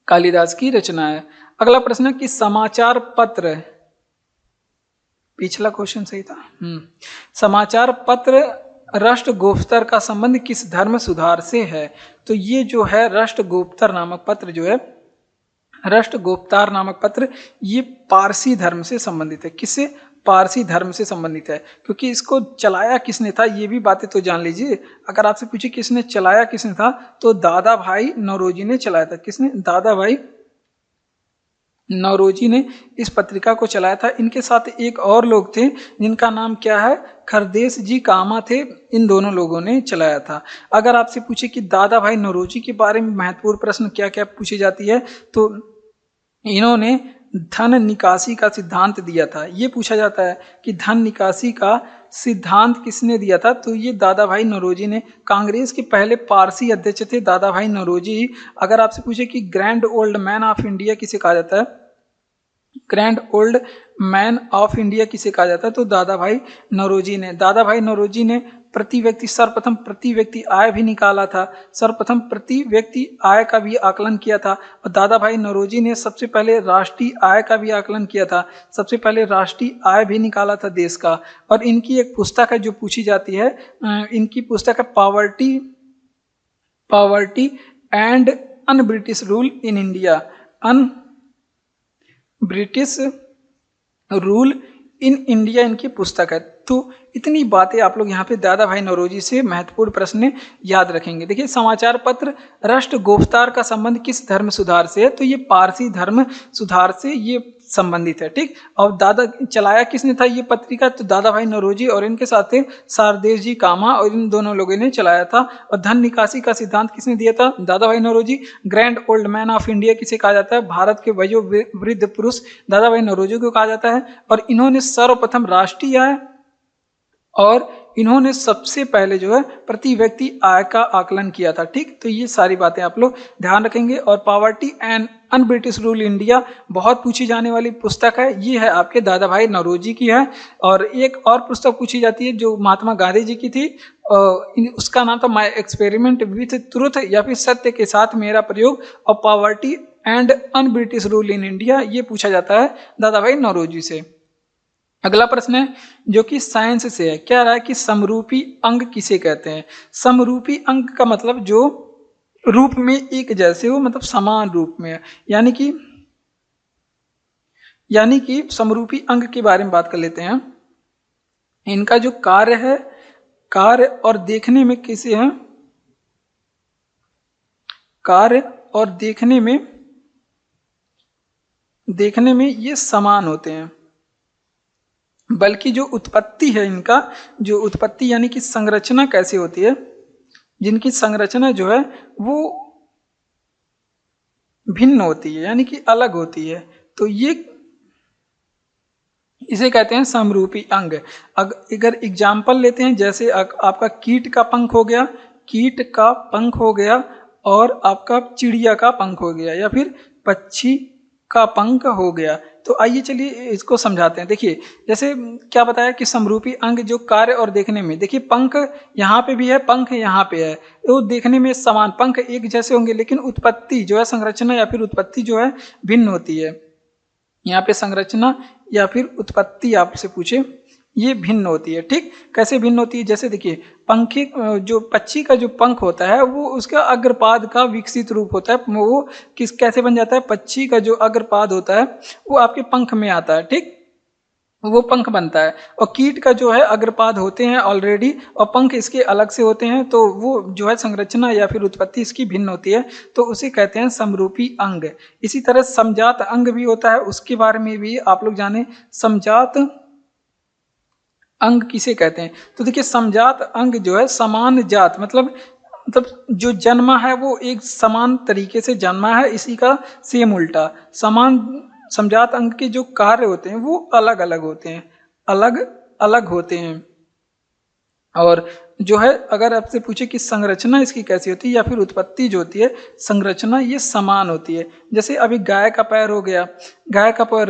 कालिदास की रचना है। अगला प्रश्न है कि समाचार पत्र, पिछला क्वेश्चन सही था। समाचार पत्र राष्ट्रगोप्तर का संबंध किस धर्म सुधार से है, तो ये जो है राष्ट्रगोप्तर नामक पत्र जो है, राष्ट्रगोप्तार नामक पत्र, ये पारसी धर्म से संबंधित है। किससे? पारसी धर्म से संबंधित है। क्योंकि इसको चलाया किसने था ये भी बातें तो जान लीजिए। अगर आपसे पूछे किसने चलाया किसने था, तो दादा भाई नौरोजी ने चलाया था। किसने? दादा भाई नौरोजी ने इस पत्रिका को चलाया था। इनके साथ एक और लोग थे जिनका नाम क्या है, खरदेश जी कामा थे। इन दोनों लोगों ने चलाया था। अगर आपसे पूछे कि दादा भाई नौरोजी के बारे में महत्वपूर्ण प्रश्न क्या क्या पूछी जाती है, तो इन्होंने धन निकासी का सिद्धांत दिया था। ये पूछा जाता है कि धन निकासी का सिद्धांत किसने दिया था, तो ये दादा भाई नौरोजी ने। कांग्रेस के पहले पारसी अध्यक्ष थे दादा भाई नौरोजी। अगर आपसे पूछे कि grand old man of India किसे कहा जाता है, grand old man of India किसे कहा जाता है, तो दादा भाई नौरोजी ने। दादा भाई नौरोजी ने प्रति व्यक्ति सर्वप्रथम प्रति व्यक्ति आय भी निकाला था, सर्वप्रथम प्रति व्यक्ति आय का भी आकलन किया था। और दादा भाई नौरोजी ने सबसे पहले राष्ट्रीय आय का भी आकलन किया था, सबसे पहले राष्ट्रीय आय भी निकाला था देश का। और इनकी एक पुस्तक है जो पूछी जाती है, इनकी पुस्तक है poverty and un British rule in India, un British rule in India इनकी पुस्तक है। तो इतनी बातें आप लोग यहाँ पे दादा भाई नौरोजी से महत्वपूर्ण प्रश्न याद रखेंगे। देखिए, समाचार पत्र राष्ट्र गोफ्तार का संबंध किस धर्म सुधार से है? तो ये पारसी धर्म सुधार से ये संबंधित है। ठीक, और दादा चलाया किसने था ये पत्रिका? तो दादा भाई नौरोजी और इनके साथ थे सारदेव जी कामा, और इन दोनों लोगों ने चलाया था। और धन निकासी का सिद्धांत किसने दिया था? Dadabhai Naoroji. Grand old man of India किसे कहा जाता है? भारत के वयोवृद्ध पुरुष दादा भाई नौरोजी को कहा जाता है। और इन्होंने सर्वप्रथम राष्ट्रीय आय और इन्होंने सबसे पहले जो है प्रति व्यक्ति आय का आकलन किया था। ठीक, तो ये सारी बातें आप लोग ध्यान रखेंगे। और poverty and un British rule India बहुत पूछी जाने वाली पुस्तक है, ये है आपके दादा भाई नौरोजी की है। और एक और पुस्तक पूछी जाती है जो महात्मा गांधी जी की थी, उसका नाम था माय एक्सपेरिमेंट विथ ट्रुथ, या फिर सत्य के साथ मेरा प्रयोग। और poverty and un British rule in India ये पूछा जाता है दादा भाई नौरोजी से। अगला प्रश्न है जो कि साइंस से है, क्या रहा है कि समरूपी अंग किसे कहते हैं? समरूपी अंग का मतलब जो रूप में एक जैसे हो, मतलब समान रूप में है, यानी कि समरूपी अंग के बारे में बात कर लेते हैं। इनका जो कार्य है, कार्य और देखने में कैसे है? कार्य और देखने में ये समान होते हैं, बल्कि जो उत्पत्ति है इनका, जो उत्पत्ति यानी कि संरचना कैसे होती है, जिनकी संरचना जो है वो भिन्न होती है, यानी कि अलग होती है। तो ये इसे कहते हैं समरूपी अंग। अगर एग्जाम्पल लेते हैं, जैसे आपका कीट का पंख हो गया, कीट का पंख हो गया, और आपका चिड़िया का पंख हो गया, या फिर पक्षी का पंख हो गया। तो आइए चलिए इसको समझाते हैं। देखिए, जैसे क्या बताया कि समरूपी अंग जो कार्य और देखने में, देखिए पंख यहाँ पे भी है, पंख यहाँ पे है, तो देखने में समान पंख एक जैसे होंगे, लेकिन उत्पत्ति जो है, संरचना या फिर उत्पत्ति जो है भिन्न होती है। यहाँ पे संरचना या फिर उत्पत्ति आपसे पूछे, ये भिन्न होती है। ठीक, कैसे भिन्न होती है? जैसे देखिए, पंखी जो पक्षी का जो पंख होता है वो उसका अग्रपाद का विकसित रूप होता है। वो कैसे बन जाता है? पक्षी का जो अग्रपाद होता है वो आपके पंख में आता है। ठीक, वो पंख बनता है। और कीट का जो है अग्रपाद होते हैं ऑलरेडी, और पंख इसके अलग से होते हैं, तो वो जो है संरचना या फिर उत्पत्ति इसकी भिन्न होती है, तो उसे कहते हैं समरूपी अंग। इसी तरह समजात अंग भी होता है, उसके बारे में भी आप लोग जाने। समजात अंग किसे कहते हैं? तो देखिए, समजात अंग जो है समान जात, मतलब जो जन्मा है वो एक समान तरीके से जन्मा है, इसी का सेम उल्टा। समजात अंग के जो कार्य होते हैं वो अलग अलग होते हैं, अलग अलग होते हैं। और जो है, अगर आपसे पूछे कि संरचना इसकी कैसी होती है या फिर उत्पत्ति जो होती है, संरचना ये समान होती है। जैसे अभी गाय का पैर हो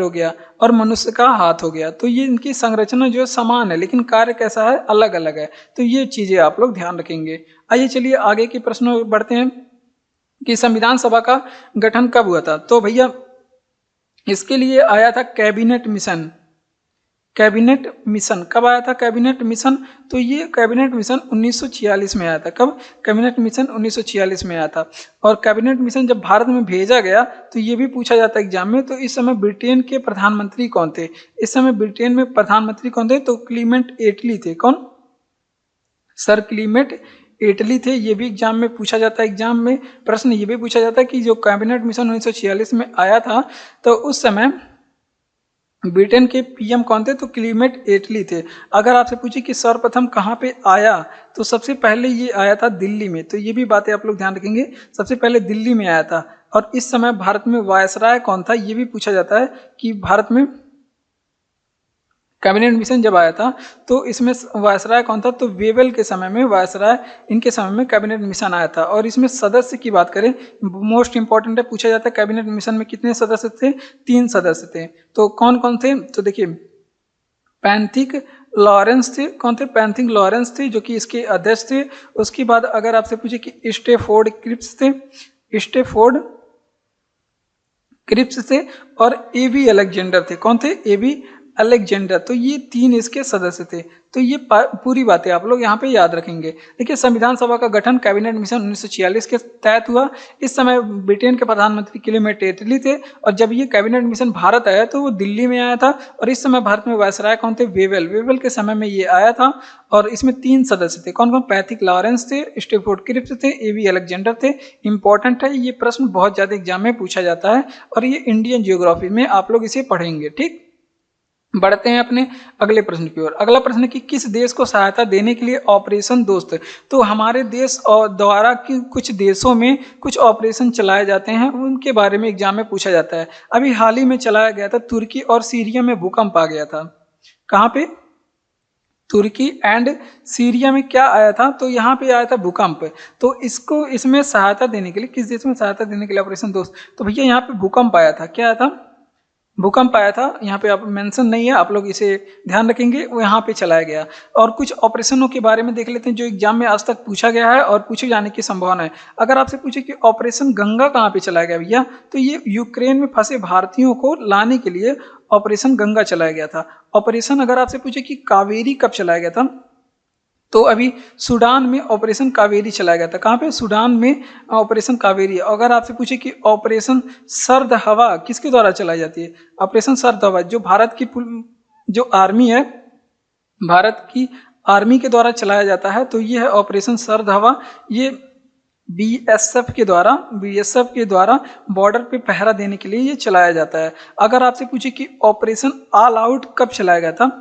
गया और मनुष्य का हाथ हो गया, तो ये इनकी संरचना जो है समान है, लेकिन कार्य कैसा है? अलग अलग है। तो ये चीजें आप लोग ध्यान रखेंगे। आइए चलिए आगे के प्रश्नों में बढ़ते हैं कि संविधान सभा का गठन कब हुआ था? तो भैया इसके लिए आया था कैबिनेट मिशन। कैबिनेट मिशन कब आया था? कैबिनेट मिशन, तो ये कैबिनेट मिशन 1946 में आया था। कब? कैबिनेट मिशन 1946 में आया था। और कैबिनेट मिशन जब भारत में भेजा गया तो ये भी पूछा जाता है एग्जाम में, तो इस समय ब्रिटेन के प्रधानमंत्री कौन थे? इस समय ब्रिटेन में प्रधानमंत्री कौन थे? तो क्लीमेंट एटली थे। कौन? सर क्लीमेंट एटली थे। ये भी एग्जाम में पूछा जाता है, एग्जाम में प्रश्न ये भी पूछा जाता है कि जो कैबिनेट मिशन 1946 में आया था, तो उस समय ब्रिटेन के पीएम कौन थे? तो क्लीमेंट एटली थे। अगर आपसे पूछे कि सर्वप्रथम कहाँ पे आया, तो सबसे पहले ये आया था दिल्ली में। तो ये भी बातें आप लोग ध्यान रखेंगे, सबसे पहले दिल्ली में आया था। और इस समय भारत में वायसराय कौन था? ये भी पूछा जाता है कि भारत में कैबिनेट मिशन जब आया था तो इसमें वायसराय कौन था? तो वेवेल के समय में, वायसराय इनके समय में कैबिनेट मिशन आया था। और इसमें सदस्य की बात करें, मोस्ट इंपॉर्टेंट है, पूछा जाता है कैबिनेट मिशन में कितने सदस्य थे? 3 सदस्य थे। तो कौन कौन थे? तो देखिए, पैंथिक लॉरेंस थे। कौन थे? पैंथिक लॉरेंस थे जो कि इसके अध्यक्ष थे। उसके बाद अगर आपसे पूछे कि स्टेफोर्ड क्रिप्स थे, स्टेफोर्ड क्रिप्स थे और एबी अलेक्जेंडर थे। कौन थे? A B Alexander. तो ये 3 इसके सदस्य थे। तो ये पूरी बातें आप लोग यहाँ पे याद रखेंगे। देखिए, संविधान सभा का गठन कैबिनेट मिशन 1946 के तहत हुआ। इस समय ब्रिटेन के प्रधानमंत्री क्लेमेंट एटली थे और जब ये कैबिनेट मिशन भारत आया तो वो दिल्ली में आया था। और इस समय भारत में वायसराय कौन थे? वेवेल। वेवेल के समय में ये आया था और इसमें 3 सदस्य थे। कौन कौन? पैथिक लॉरेंस थे, स्टेफोर्ड क्रिप्स थे, एबी अलेक्जेंडर थे। इंपॉर्टेंट है, ये प्रश्न बहुत ज्यादा एग्जाम में पूछा जाता है और ये इंडियन जियोग्राफी में आप लोग इसे पढ़ेंगे। ठीक, बढ़ते हैं अपने अगले प्रश्न की ओर। अगला प्रश्न है कि किस देश को सहायता देने के लिए ऑपरेशन दोस्त? तो हमारे देश और द्वारा कि कुछ देशों में कुछ ऑपरेशन चलाए जाते हैं, उनके बारे में एग्जाम में पूछा जाता है। अभी हाल ही में चलाया गया था, तुर्की और सीरिया में भूकंप आ गया था। कहाँ पे? तुर्की एंड सीरिया में क्या आया था? तो यहाँ पे आया था भूकंप। तो इसको इसमें सहायता देने के लिए, किस देश में सहायता देने के लिए ऑपरेशन दोस्त? तो भैया यहाँ पे भूकंप आया था। क्या आया था? भूकंप आया था। यहाँ पे आप मेंशन नहीं है, आप लोग इसे ध्यान रखेंगे, वो यहाँ पे चलाया गया। और कुछ ऑपरेशनों के बारे में देख लेते हैं जो एग्जाम में आज तक पूछा गया है और पूछे जाने की संभावना है। अगर आपसे पूछे कि ऑपरेशन गंगा कहाँ पे चलाया गया भैया, तो ये यूक्रेन में फंसे भारतीयों को लाने के लिए ऑपरेशन गंगा चलाया गया था। ऑपरेशन अगर आपसे पूछे कि कावेरी कब चलाया गया था, तो अभी सूडान में ऑपरेशन कावेरी चलाया गया था। कहाँ पे? सूडान में ऑपरेशन कावेरी। अगर आपसे पूछे कि ऑपरेशन सर्द हवा किसके द्वारा चलाई जाती है? ऑपरेशन सर्द हवा जो भारत की जो आर्मी है, भारत की आर्मी के द्वारा चलाया जाता है। तो ये है ऑपरेशन सर्द हवा। ये बीएसएफ के द्वारा बॉर्डर पे पहरा देने के लिए ये चलाया जाता है। अगर आपसे पूछे कि ऑपरेशन ऑल आउट कब चलाया गया था?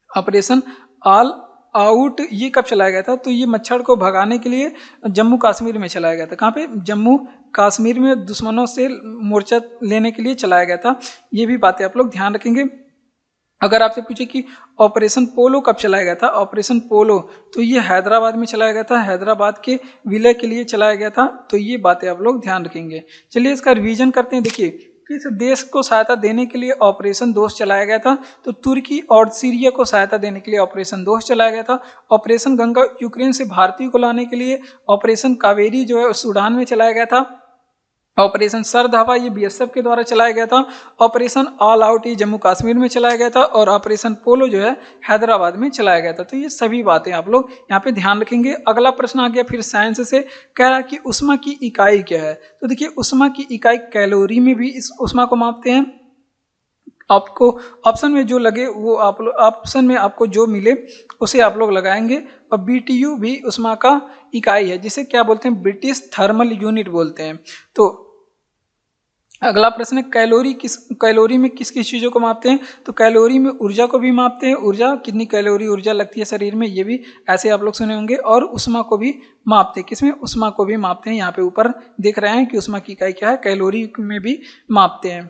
ऑपरेशन ऑल आउट ये कब चलाया गया था? तो ये मच्छर को भगाने के लिए जम्मू कश्मीर में चलाया गया था। कहाँ पे? जम्मू कश्मीर में दुश्मनों से मोर्चा लेने के लिए चलाया गया था। ये भी बातें आप लोग ध्यान रखेंगे। अगर आपसे पूछे कि ऑपरेशन पोलो कब चलाया गया था? ऑपरेशन पोलो तो ये हैदराबाद में चलाया गया था, हैदराबाद के विलय के लिए चलाया गया था। तो ये बातें आप लोग ध्यान रखेंगे। चलिए इसका रिवीजन करते हैं। देखिए, किस देश को सहायता देने के लिए ऑपरेशन दोस्त चलाया गया था? तो तुर्की और सीरिया को सहायता देने के लिए ऑपरेशन दोस्त चलाया गया था। ऑपरेशन गंगा यूक्रेन से भारतीयों को लाने के लिए, ऑपरेशन कावेरी जो है सूडान में चलाया गया था। ऑपरेशन सर्द हवा ये बीएसएफ के द्वारा चलाया गया था। ऑपरेशन ऑल आउट ये जम्मू कश्मीर में चलाया गया था और ऑपरेशन पोलो जो है हैदराबाद में चलाया गया था। तो ये सभी बातें आप लोग यहाँ पे ध्यान रखेंगे। अगला प्रश्न आ गया फिर साइंस से, कह रहा है कि उष्मा की इकाई क्या है? तो देखिए, उष्मा की इकाई कैलोरी में भी इस उष्मा को मापते हैं। आपको ऑप्शन में जो लगे वो आप लोग, ऑप्शन में आपको जो मिले उसे आप लोग लगाएंगे। और बीटीयू भी उष्मा का इकाई है, जिसे क्या बोलते हैं? ब्रिटिश थर्मल यूनिट बोलते हैं। तो अगला प्रश्न है, कैलोरी में किस किस चीज़ों को मापते हैं? तो कैलोरी में ऊर्जा को भी मापते हैं। ऊर्जा, कितनी कैलोरी ऊर्जा लगती है शरीर में, ये भी ऐसे आप लोग सुने होंगे। और उष्मा को भी मापते हैं। किसमें? उष्मा को भी मापते हैं। यहाँ पे ऊपर देख रहे हैं कि उष्मा की इकाई क्या है, कैलोरी में भी मापते हैं।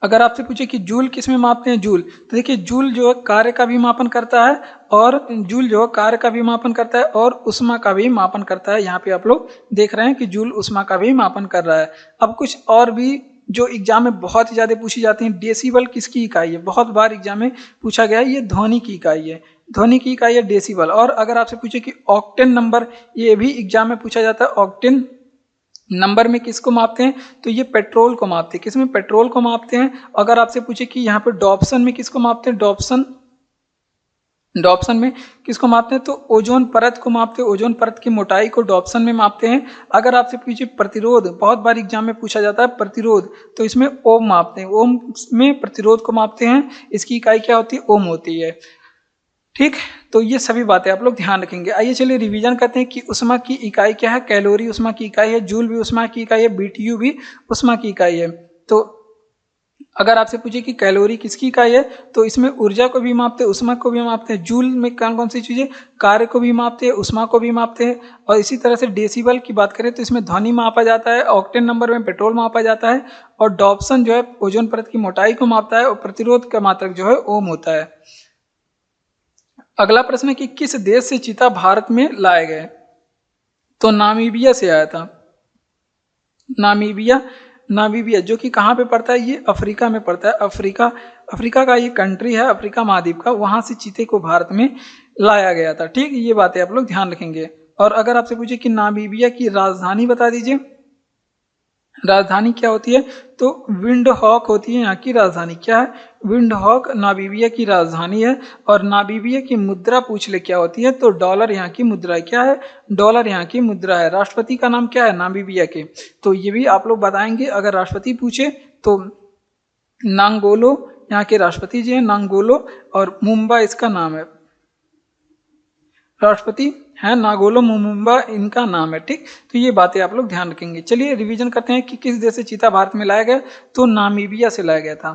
अगर आपसे पूछे कि जूल किस में मापते हैं? जूल, तो देखिए जूल जो है कार्य का भी मापन करता है और जूल जो है कार्य का भी मापन करता है और उष्मा का भी मापन करता है। यहाँ पे आप लोग देख रहे हैं कि जूल उष्मा का भी मापन कर रहा है। अब कुछ और भी जो एग्जाम में बहुत ही ज्यादा पूछी जाती हैं। डेसिबल किसकी इकाई है? बहुत बार एग्जाम में पूछा गया है, ये ध्वनि की इकाई है। ध्वनि की इकाई है डेसिबल। और अगर आपसे पूछे कि ऑक्टेन नंबर, ये भी एग्जाम में पूछा जाता है। ऑक्टेन नंबर में किसको मापते हैं? तो ये पेट्रोल को मापते हैं। किसमें? पेट्रोल को मापते हैं। अगर आपसे पूछे कि यहाँ पे डॉप्सन में किसको मापते हैं? डॉप्सन में किसको मापते हैं? तो ओजोन परत को मापते हैं। ओजोन परत की मोटाई को डॉप्सन में मापते हैं। अगर आपसे पूछे प्रतिरोध, बहुत बार एग्जाम में पूछा जाता है प्रतिरोध, तो इसमें ओम मापते हैं। ओम में प्रतिरोध को मापते हैं। इसकी इकाई क्या होती है? ओम होती है। ठीक, तो ये सभी बातें आप लोग ध्यान रखेंगे। आइए चलिए रिवीजन करते हैं कि उष्मा की इकाई क्या है। कैलोरी उष्मा की इकाई है, जूल भी उष्मा की इकाई है, बीटीयू भी उष्मा की इकाई है। तो अगर आपसे पूछे कि कैलोरी किसकी इकाई है, तो इसमें ऊर्जा को भी मापते हैं, उष्मा को भी मापते हैं। जूल में कौन कौन सी चीजें? कार्य को भी मापते हैं, उष्मा को भी मापते हैं। और इसी तरह से डेसिबल की बात करें तो इसमें ध्वनि मापा जाता है। ऑक्टेन नंबर में पेट्रोल मापा जाता है। और डॉप्सन जो है ओजोन परत की मोटाई को मापता है। और प्रतिरोध का मात्रक जो है ओम होता है। अगला प्रश्न है कि किस देश से चीता भारत में लाए गए? तो नामीबिया से आया था। नामीबिया नामीबिया, जो कि कहाँ पे पड़ता है, ये अफ्रीका में पड़ता है। अफ्रीका का ये कंट्री है, अफ्रीका महाद्वीप का, वहां से चीते को भारत में लाया गया था। ठीक, ये बातें आप लोग ध्यान रखेंगे। और अगर आपसे पूछे कि नामीबिया की राजधानी बता दीजिए, राजधानी क्या होती है, तो विंडहॉक होती है यहाँ की राजधानी। क्या है, विंडहॉक नामीबिया की राजधानी है। और नामीबिया की मुद्रा पूछ ले क्या होती है, तो डॉलर यहाँ की मुद्रा है। क्या है, डॉलर यहाँ की मुद्रा है। राष्ट्रपति का नाम क्या है नामीबिया के, तो ये भी आप लोग बताएंगे अगर राष्ट्रपति पूछे तो। नांगोलो यहाँ के राष्ट्रपति जी हैं, नांगोलो, और मुम्बा इसका नाम है, राष्ट्रपति है नागोलो मुमुम्बा इनका नाम है। ठीक, तो ये बातें आप लोग ध्यान रखेंगे। चलिए रिवीजन करते हैं कि किस देश से चीता भारत में लाया गया, तो नामीबिया से लाया गया था।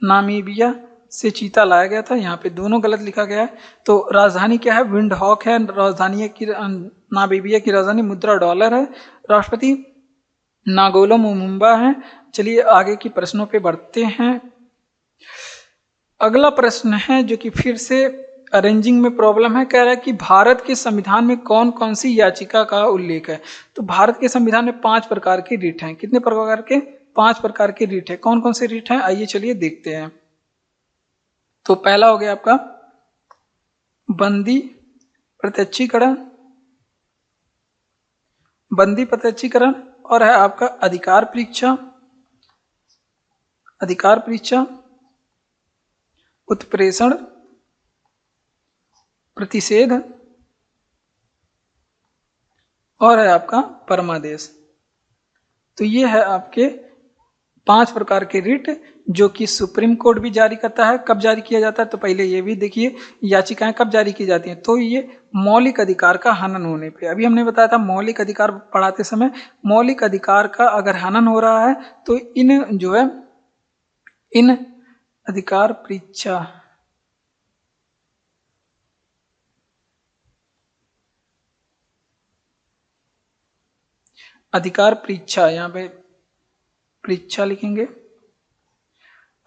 नामीबिया से चीता लाया गया था, यहाँ पे दोनों गलत लिखा गया है। तो राजधानी क्या है, विंडहॉक है राजधानी की, नामीबिया की राजधानी, मुद्रा डॉलर है, राष्ट्रपति नागोलो मुमुम्बा है। चलिए आगे की प्रश्नों पे बढ़ते हैं। अगला प्रश्न है जो कि फिर से अरेंजिंग में प्रॉब्लम है। कह रहा है कि भारत के संविधान में कौन कौन सी याचिका का उल्लेख है। तो भारत के संविधान में 5 प्रकार के रिट हैं। कितने प्रकार के, 5 प्रकार के रिट है। कौन कौन से रिट हैं, आइए चलिए देखते हैं। तो पहला हो गया आपका बंदी प्रत्यक्षीकरण, बंदी प्रत्यक्षीकरण, और है आपका अधिकार परीक्षा, अधिकार परीक्षा, उत्प्रेषण, प्रतिषेध, और है आपका परमादेश। तो ये है आपके 5 प्रकार के रिट जो कि सुप्रीम कोर्ट भी जारी करता है। कब जारी किया जाता है, तो पहले ये भी देखिए याचिकाएं कब जारी की जाती हैं, तो ये मौलिक अधिकार का हनन होने पे। अभी हमने बताया था मौलिक अधिकार पढ़ाते समय, मौलिक अधिकार का अगर हनन हो रहा है तो इन जो है इन अधिकार परीक्षा, अधिकार परीक्षा, यहाँ पे परीक्षा लिखेंगे,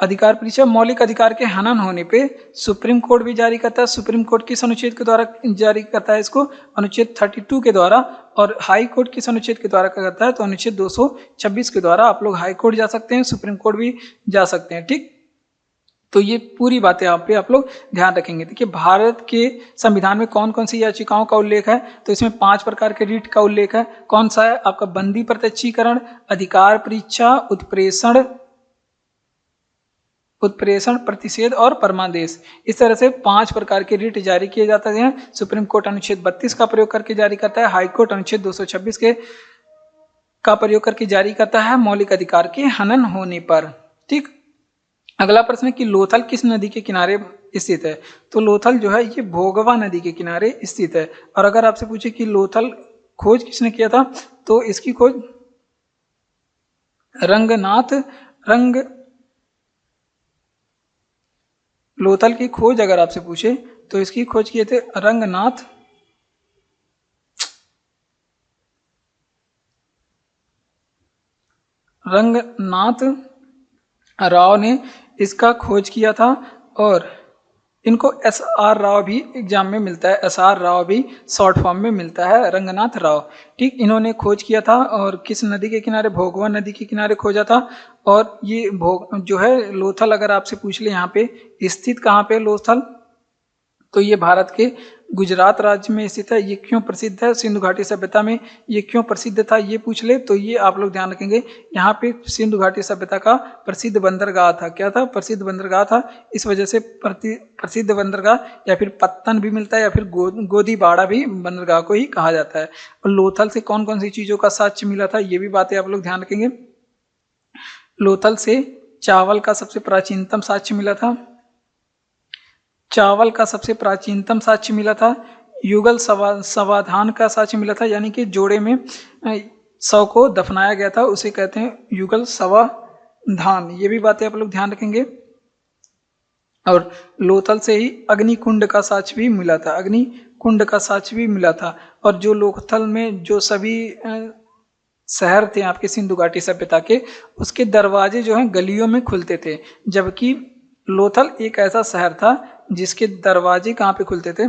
अधिकार परीक्षा, मौलिक अधिकार के हनन होने पे सुप्रीम कोर्ट भी जारी करता है। सुप्रीम कोर्ट किस अनुच्छेद के द्वारा जारी करता है इसको, अनुच्छेद 32 के द्वारा। और हाई कोर्ट किस अनुच्छेद के द्वारा करता है, तो अनुच्छेद 226 के द्वारा। आप लोग हाई कोर्ट जा सकते हैं, सुप्रीम कोर्ट भी जा सकते हैं। ठीक, तो ये पूरी बातें आप लोग ध्यान रखेंगे। देखिए भारत के संविधान में कौन कौन सी याचिकाओं का उल्लेख है, तो इसमें 5 प्रकार के रिट का उल्लेख है। कौन सा है, आपका बंदी प्रत्यक्षीकरण, अधिकार परीक्षा, उत्प्रेषण, प्रतिषेध और परमादेश। इस तरह से 5 प्रकार के रिट जारी किए जाते हैं। सुप्रीम कोर्ट अनुच्छेद 32 का प्रयोग करके जारी करता है, हाई कोर्ट अनुच्छेद 226 का प्रयोग करके जारी करता है मौलिक अधिकार के हनन होने पर। ठीक, अगला प्रश्न है कि लोथल किस नदी के किनारे स्थित है, तो लोथल जो है ये भोगवा नदी के किनारे स्थित है। और अगर आपसे पूछे कि लोथल खोज किसने किया था, तो इसकी खोज लोथल की खोज अगर आपसे पूछे तो इसकी खोज किए थे रंगनाथ राव ने इसका खोज किया था। और इनको SR राव भी एग्जाम में मिलता है, SR राव भी शॉर्ट फॉर्म में मिलता है, रंगनाथ राव। ठीक, इन्होंने खोज किया था और किस नदी के किनारे, भोगवा नदी के किनारे खोजा था। और ये जो है लोथल अगर आपसे पूछ ले यहाँ पे स्थित कहाँ पे लोथल, तो ये भारत के गुजरात राज्य में स्थित है। ये क्यों प्रसिद्ध है, सिंधु घाटी सभ्यता में ये क्यों प्रसिद्ध था, ये पूछ ले तो ये आप लोग ध्यान रखेंगे। यहाँ पे सिंधु घाटी सभ्यता का प्रसिद्ध बंदरगाह था। क्या था, प्रसिद्ध बंदरगाह था। इस वजह से प्रसिद्ध बंदरगाह या फिर पत्तन भी मिलता है या फिर गोदीबाड़ा भी बंदरगाह को ही कहा जाता है। और लोथल से कौन कौन सी चीजों का साक्ष्य मिला था, ये भी बातें आप लोग ध्यान रखेंगे। लोथल से चावल का सबसे प्राचीनतम साक्ष्य मिला था, चावल का सबसे प्राचीनतम साक्ष्य मिला था। युगल समाधान का साक्ष्य मिला था, यानी कि जोड़े में शव को दफनाया गया था, उसे कहते हैं युगल समाधान। ये भी बातें आप लोग ध्यान रखेंगे। और लोथल से ही अग्निकुंड का साक्ष्य भी मिला था, अग्निकुंड का साक्ष्य भी मिला था। और जो लोथल में जो सभी शहर थे आपके सिंधु घाटी सभ्यता के, उसके दरवाजे जो हैं गलियों में खुलते थे, जबकि लोथल एक ऐसा शहर था जिसके दरवाजे कहाँ पे खुलते थे,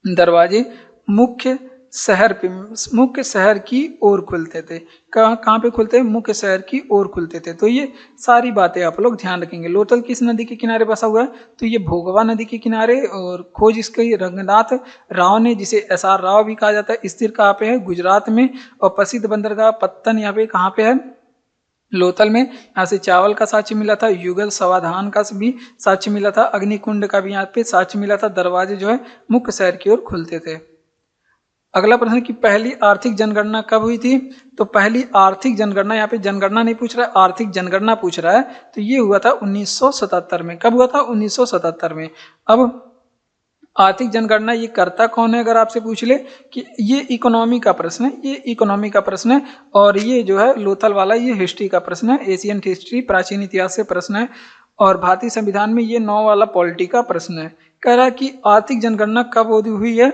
दरवाजे मुख्य शहर पे, मुख्य शहर की ओर खुलते थे। कहाँ पे खुलते हैं? मुख्य शहर की ओर खुलते थे। तो ये सारी बातें आप लोग ध्यान रखेंगे। लोथल किस नदी के किनारे बसा हुआ है? तो ये भोगवा नदी के किनारे, और खोज इसकी रंगनाथ राव ने, जिसे SR राव भी कहा जाता है, स्थिर कहाँ पे है? गुजरात में। और प्रसिद्ध बंदरगाह पत्तन यहाँ पे कहाँ पे है? लोथल में। यहाँ से चावल का साक्ष्य मिला था, युगल समाधान का भी साक्ष्य मिला था, अग्निकुंड का भी यहाँ पे साक्ष्य मिला था। दरवाजे जो है मुख्य शहर की ओर खुलते थे। अगला प्रश्न कि पहली आर्थिक जनगणना कब हुई थी? तो पहली आर्थिक जनगणना, यहाँ पे जनगणना नहीं पूछ रहा है, आर्थिक जनगणना पूछ रहा है। तो ये हुआ था 1977 में। कब हुआ था? 1977 में। अब आर्थिक जनगणना ये करता कौन है अगर आपसे पूछ ले कि ये इकोनॉमी का प्रश्न है, ये इकोनॉमी का प्रश्न है। और ये जो है लोथल वाला, ये हिस्ट्री का प्रश्न है, एशियन हिस्ट्री, प्राचीन इतिहास से प्रश्न है। और भारतीय संविधान में ये 9 वाला पॉलिटी का प्रश्न है। कह रहा है कि आर्थिक जनगणना कब हुई है?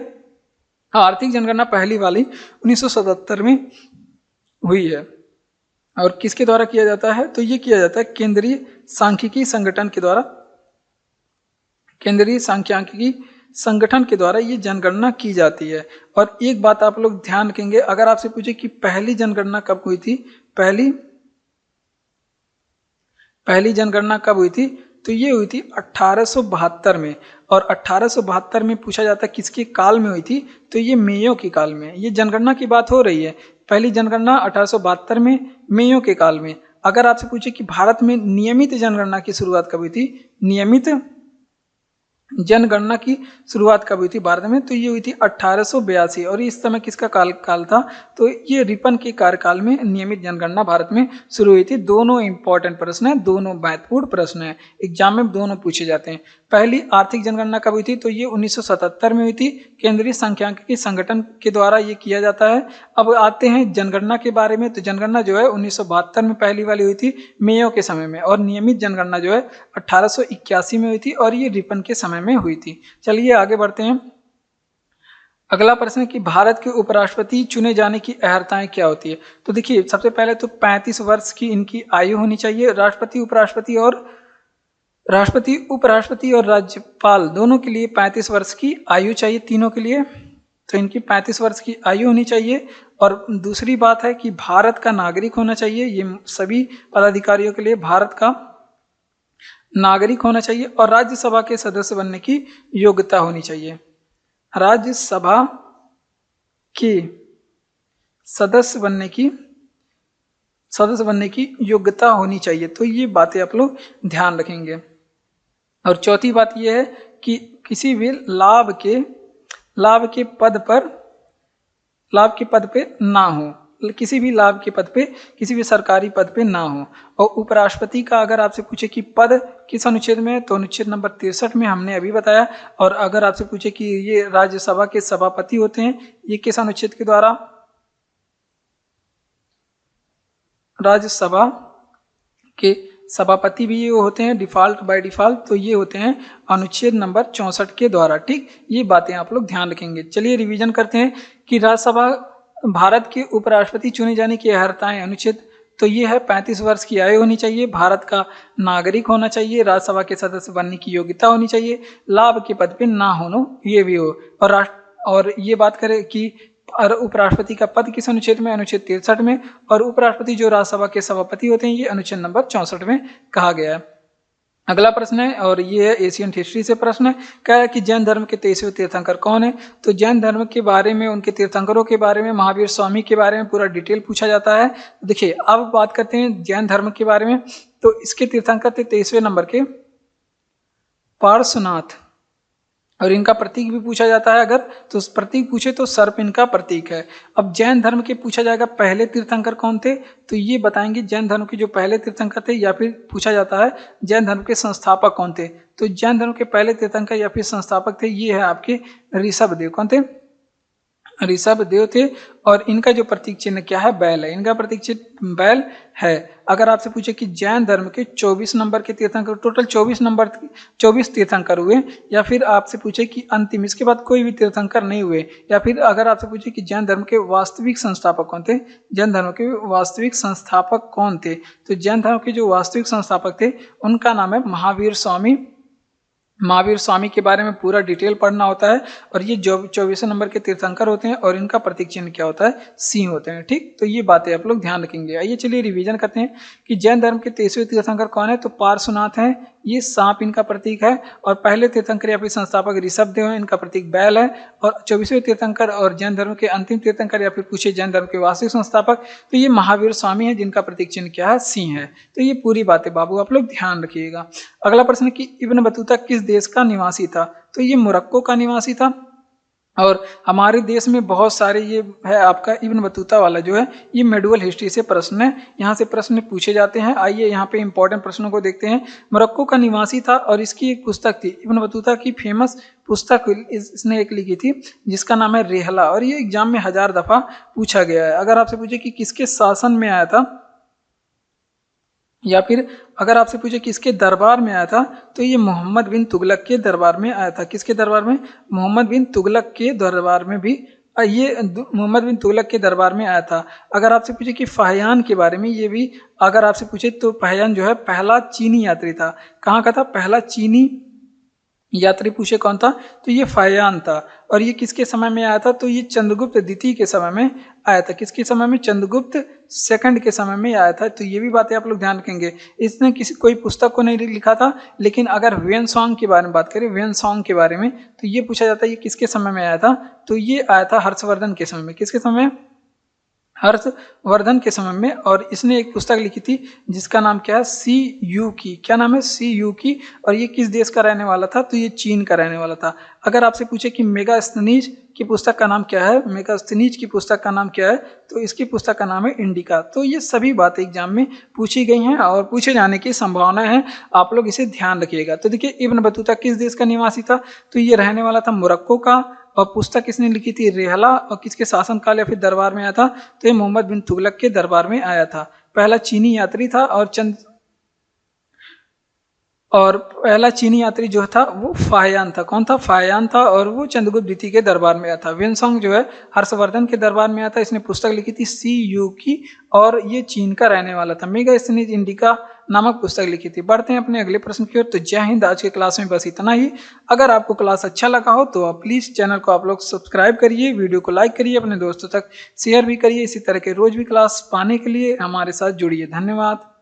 आर्थिक जनगणना पहली वाली 1977 में हुई है। और किसके द्वारा किया जाता है? तो ये किया जाता है केंद्रीय सांख्यिकी संगठन के द्वारा। केंद्रीय सांख्यिकी संगठन के द्वारा ये जनगणना की जाती है। और एक बात आप लोग ध्यान रखेंगे, अगर आपसे पूछे कि पहली जनगणना कब हुई थी, पहली जनगणना कब हुई थी, तो ये हुई थी 1872 में। और 1872 में पूछा जाता है किसके काल में हुई थी, तो ये मेयो के काल में। ये जनगणना की बात हो रही है, पहली जनगणना 1872 में मेयो के काल में। अगर आपसे पूछे कि भारत में नियमित जनगणना की शुरुआत कब हुई थी, नियमित जनगणना की शुरुआत कब हुई थी भारत में, तो ये हुई थी 1882। और इस समय किसका काल था, तो ये रिपन के कार्यकाल में नियमित जनगणना भारत में शुरू हुई थी। दोनों इंपॉर्टेंट प्रश्न है, दोनों महत्वपूर्ण प्रश्न है, एग्जाम में दोनों पूछे जाते हैं। पहली आर्थिक जनगणना कब हुई थी, तो ये 1977 में हुई थी, केंद्रीय सांख्यिकी संगठन के द्वारा ये किया जाता है। अब आते हैं जनगणना के बारे में। तो जनगणना जो है 1972 में पहली वाली हुई थी मेयो के समय में, और नियमित जनगणना जो है 1881 में हुई थी, और ये रिपन के समय में हुई थी। चलिए आगे बढ़ते हैं। अगला प्रश्न है कि भारत के उपराष्ट्रपति चुने जाने की अहर्ताएं क्या होती है? तो देखिए, सबसे पहले तो 35 वर्ष की इनकी आयु होनी चाहिए। राष्ट्रपति, उपराष्ट्रपति और राज्यपाल दोनों के लिए 35 वर्ष की आयु चाहिए, तीनों के लिए। तो इनकी 35 वर्ष की आयु होनी चाहिए। और दूसरी बात है कि भारत का नागरिक होना चाहिए, ये सभी पदाधिकारियों के लिए भारत का नागरिक होना चाहिए। और राज्यसभा के सदस्य बनने की योग्यता होनी चाहिए, राज्यसभा के सदस्य बनने की योग्यता होनी चाहिए। तो ये बातें आप लोग ध्यान रखेंगे। और चौथी बात यह है कि किसी भी लाभ के पद पे ना हो, किसी भी लाभ के पद पे, किसी भी सरकारी पद पे ना हो। और उपराष्ट्रपति का अगर आपसे पूछे कि पद किस अनुच्छेद में है, तो अनुच्छेद नंबर 63 में, हमने अभी बताया। और अगर आपसे पूछे कि ये राज्यसभा के सभापति होते हैं, ये किस अनुच्छेद के द्वारा? राज्यसभा के सभापति भी ये होते हैं बाय डिफॉल्ट, तो ये होते हैं अनुच्छेद नंबर 64 के द्वारा। ठीक, ये बातें आप लोग ध्यान रखेंगे। चलिए रिवीजन करते हैं कि राज्यसभा भारत के उपराष्ट्रपति चुने जाने की अहर्ताएं। अनुच्छेद तो ये है 35 वर्ष की आयु होनी चाहिए, भारत का नागरिक होना चाहिए, राज्यसभा के सदस्य बनने की योग्यता होनी चाहिए, लाभ के पद पे ना होना ये भी हो। और ये बात करें कि उपराष्ट्रपति का पद किस अनुच्छेद में, अनुच्छेद 63 में। और उपराष्ट्रपति जो राज्यसभा के सभापति होते हैं, ये अनुच्छेद नंबर 64 में कहा गया है। अगला प्रश्न है, और ये है एशियन हिस्ट्री से प्रश्न है। क्या है कि जैन धर्म के 23वें तीर्थंकर कौन है? तो जैन धर्म के बारे में, उनके तीर्थंकरों के बारे में, महावीर स्वामी के बारे में पूरा डिटेल पूछा जाता है। देखिए, अब बात करते हैं जैन धर्म के बारे में। तो इसके तीर्थंकर थे 23वें नंबर के पार्श्वनाथ। और इनका प्रतीक भी पूछा जाता है, अगर तो प्रतीक पूछे तो सर्प इनका प्रतीक है। अब जैन धर्म के पूछा जाएगा पहले तीर्थंकर कौन थे, तो ये बताएंगे जैन धर्म के जो पहले तीर्थंकर थे, या फिर पूछा जाता है जैन धर्म के संस्थापक कौन थे। तो जैन धर्म के पहले तीर्थंकर या फिर संस्थापक थे, ये है आपके ऋषभदेव। कौन थे? ऋषभदेव थे। और इनका जो प्रतीक चिन्ह क्या है? बैल है। इनका प्रतीक चिन्ह बैल है। अगर आपसे पूछे कि जैन धर्म के 24 नंबर के तीर्थंकर, टोटल 24 तीर्थंकर हुए, या फिर आपसे पूछे कि अंतिम, इसके बाद कोई भी तीर्थंकर नहीं हुए, या फिर अगर आपसे पूछे कि जैन धर्म के वास्तविक संस्थापक कौन थे, जैन धर्म के वास्तविक संस्थापक कौन थे, तो जैन धर्म के जो वास्तविक संस्थापक थे उनका नाम है महावीर स्वामी महावीर स्वामी के बारे में पूरा डिटेल पढ़ना होता है। और ये जो 24 नंबर के तीर्थंकर होते हैं और इनका प्रतीक चिन्ह क्या होता है, सिंह होते हैं। ठीक, तो ये बातें आप लोग ध्यान रखेंगे। आइए चलिए रिवीजन करते हैं कि जैन धर्म के 23वें तीर्थंकर कौन है, तो पार्श्वनाथ हैं, ये सांप इनका प्रतीक है। और पहले तीर्थंकर या फिर संस्थापक ऋषभ देव हैं, इनका प्रतीक बैल है। और 24वें तीर्थंकर और जैन धर्म के अंतिम तीर्थंकर या फिर पूछे जैन धर्म के वास्तविक संस्थापक, तो ये महावीर स्वामी है, जिनका प्रतीक चिन्ह क्या है, सिंह है। तो ये पूरी बातें बाबू आप लोग ध्यान रखिएगा। अगला प्रश्न है कि इब्न बतूता किस देश का निवासी था, तो ये मोरक्को का निवासी था। और हमारे देश में बहुत सारे ये है आपका इब्न बतूता वाला जो है, ये मेडुअल हिस्ट्री से प्रश्न है, यहाँ से प्रश्न पूछे जाते हैं। आइए यहाँ पे इंपॉर्टेंट प्रश्नों को देखते हैं। मोरक्को का निवासी था और इसकी एक पुस्तक थी, इब्न बतूता की फेमस पुस्तक इसने एक लिखी थी जिसका नाम है रेहला। और ये एग्जाम में 1000 दफा पूछा गया है। अगर आपसे पूछे कि किसके शासन में आया था, या फिर अगर आपसे पूछे किसके दरबार में आया था, तो ये मोहम्मद बिन तुगलक के दरबार में आया था। किसके दरबार में, मोहम्मद बिन तुगलक के दरबार में भी ये मोहम्मद बिन तुगलक के दरबार में आया था। अगर आपसे पूछे कि फाहियान के बारे में, ये भी अगर आपसे पूछे तो फाहियान जो है पहला चीनी यात्री था। कहाँ का था, पहला चीनी यात्री पूछे कौन था, तो ये फाहियान था। और ये किसके समय में आया था, तो ये चंद्रगुप्त द्वितीय के समय में आया था। किसके समय में, चंद्रगुप्त सेकंड के समय में आया था। तो ये भी बातें आप लोग ध्यान रखेंगे। इसने किसी कोई पुस्तक को नहीं लिखा था, लेकिन अगर वेनसोंग के बारे में बात करें, वेनसोंग के बारे में, तो ये पूछा जाता है ये किसके समय में आया था, तो ये आया था हर्षवर्धन के समय में। किसके समय में, हर्षवर्धन के समय में। और इसने एक पुस्तक लिखी थी जिसका नाम क्या है, सी यू की। क्या नाम है, सी यू की। और ये किस देश का रहने वाला था, तो ये चीन का रहने वाला था। अगर आपसे पूछे कि मेगास्थनीज की पुस्तक का नाम क्या है, मेगास्थनीज की पुस्तक का नाम क्या है, तो इसकी पुस्तक का नाम है इंडिका। तो ये सभी बातें एग्जाम में पूछी गई हैं और पूछे जाने की संभावना है, आप लोग इसे ध्यान रखिएगा। तो देखिए इब्न बतूता किस देश का निवासी था, तो ये रहने वाला था मोरक्को का। और पुस्तक किसने लिखी थी, रेहला। और किसके शासनकाल या फिर दरबार में आया था, तो ये मोहम्मद बिन तुगलक के दरबार में आया था। पहला चीनी यात्री था। और पहला चीनी यात्री जो था वो फाहियान था। कौन था, फाहियान था। और वो चंद्रगुप्त द्वितीय के दरबार में आया था। वेनसोंग जो है हर्षवर्धन के दरबार में आया था। इसने पुस्तक लिखी थी सी यू की, और ये चीन का रहने वाला था। मेगास्थनीज इंडिका नामक पुस्तक लिखी थी। बढ़ते हैं अपने अगले प्रश्न की ओर। तो जय हिंद। आज के क्लास में बस इतना ही। अगर आपको क्लास अच्छा लगा हो तो आप प्लीज़ चैनल को आप लोग सब्सक्राइब करिए, वीडियो को लाइक करिए, अपने दोस्तों तक शेयर भी करिए। इसी तरह के रोज भी क्लास पाने के लिए हमारे साथ जुड़िए। धन्यवाद।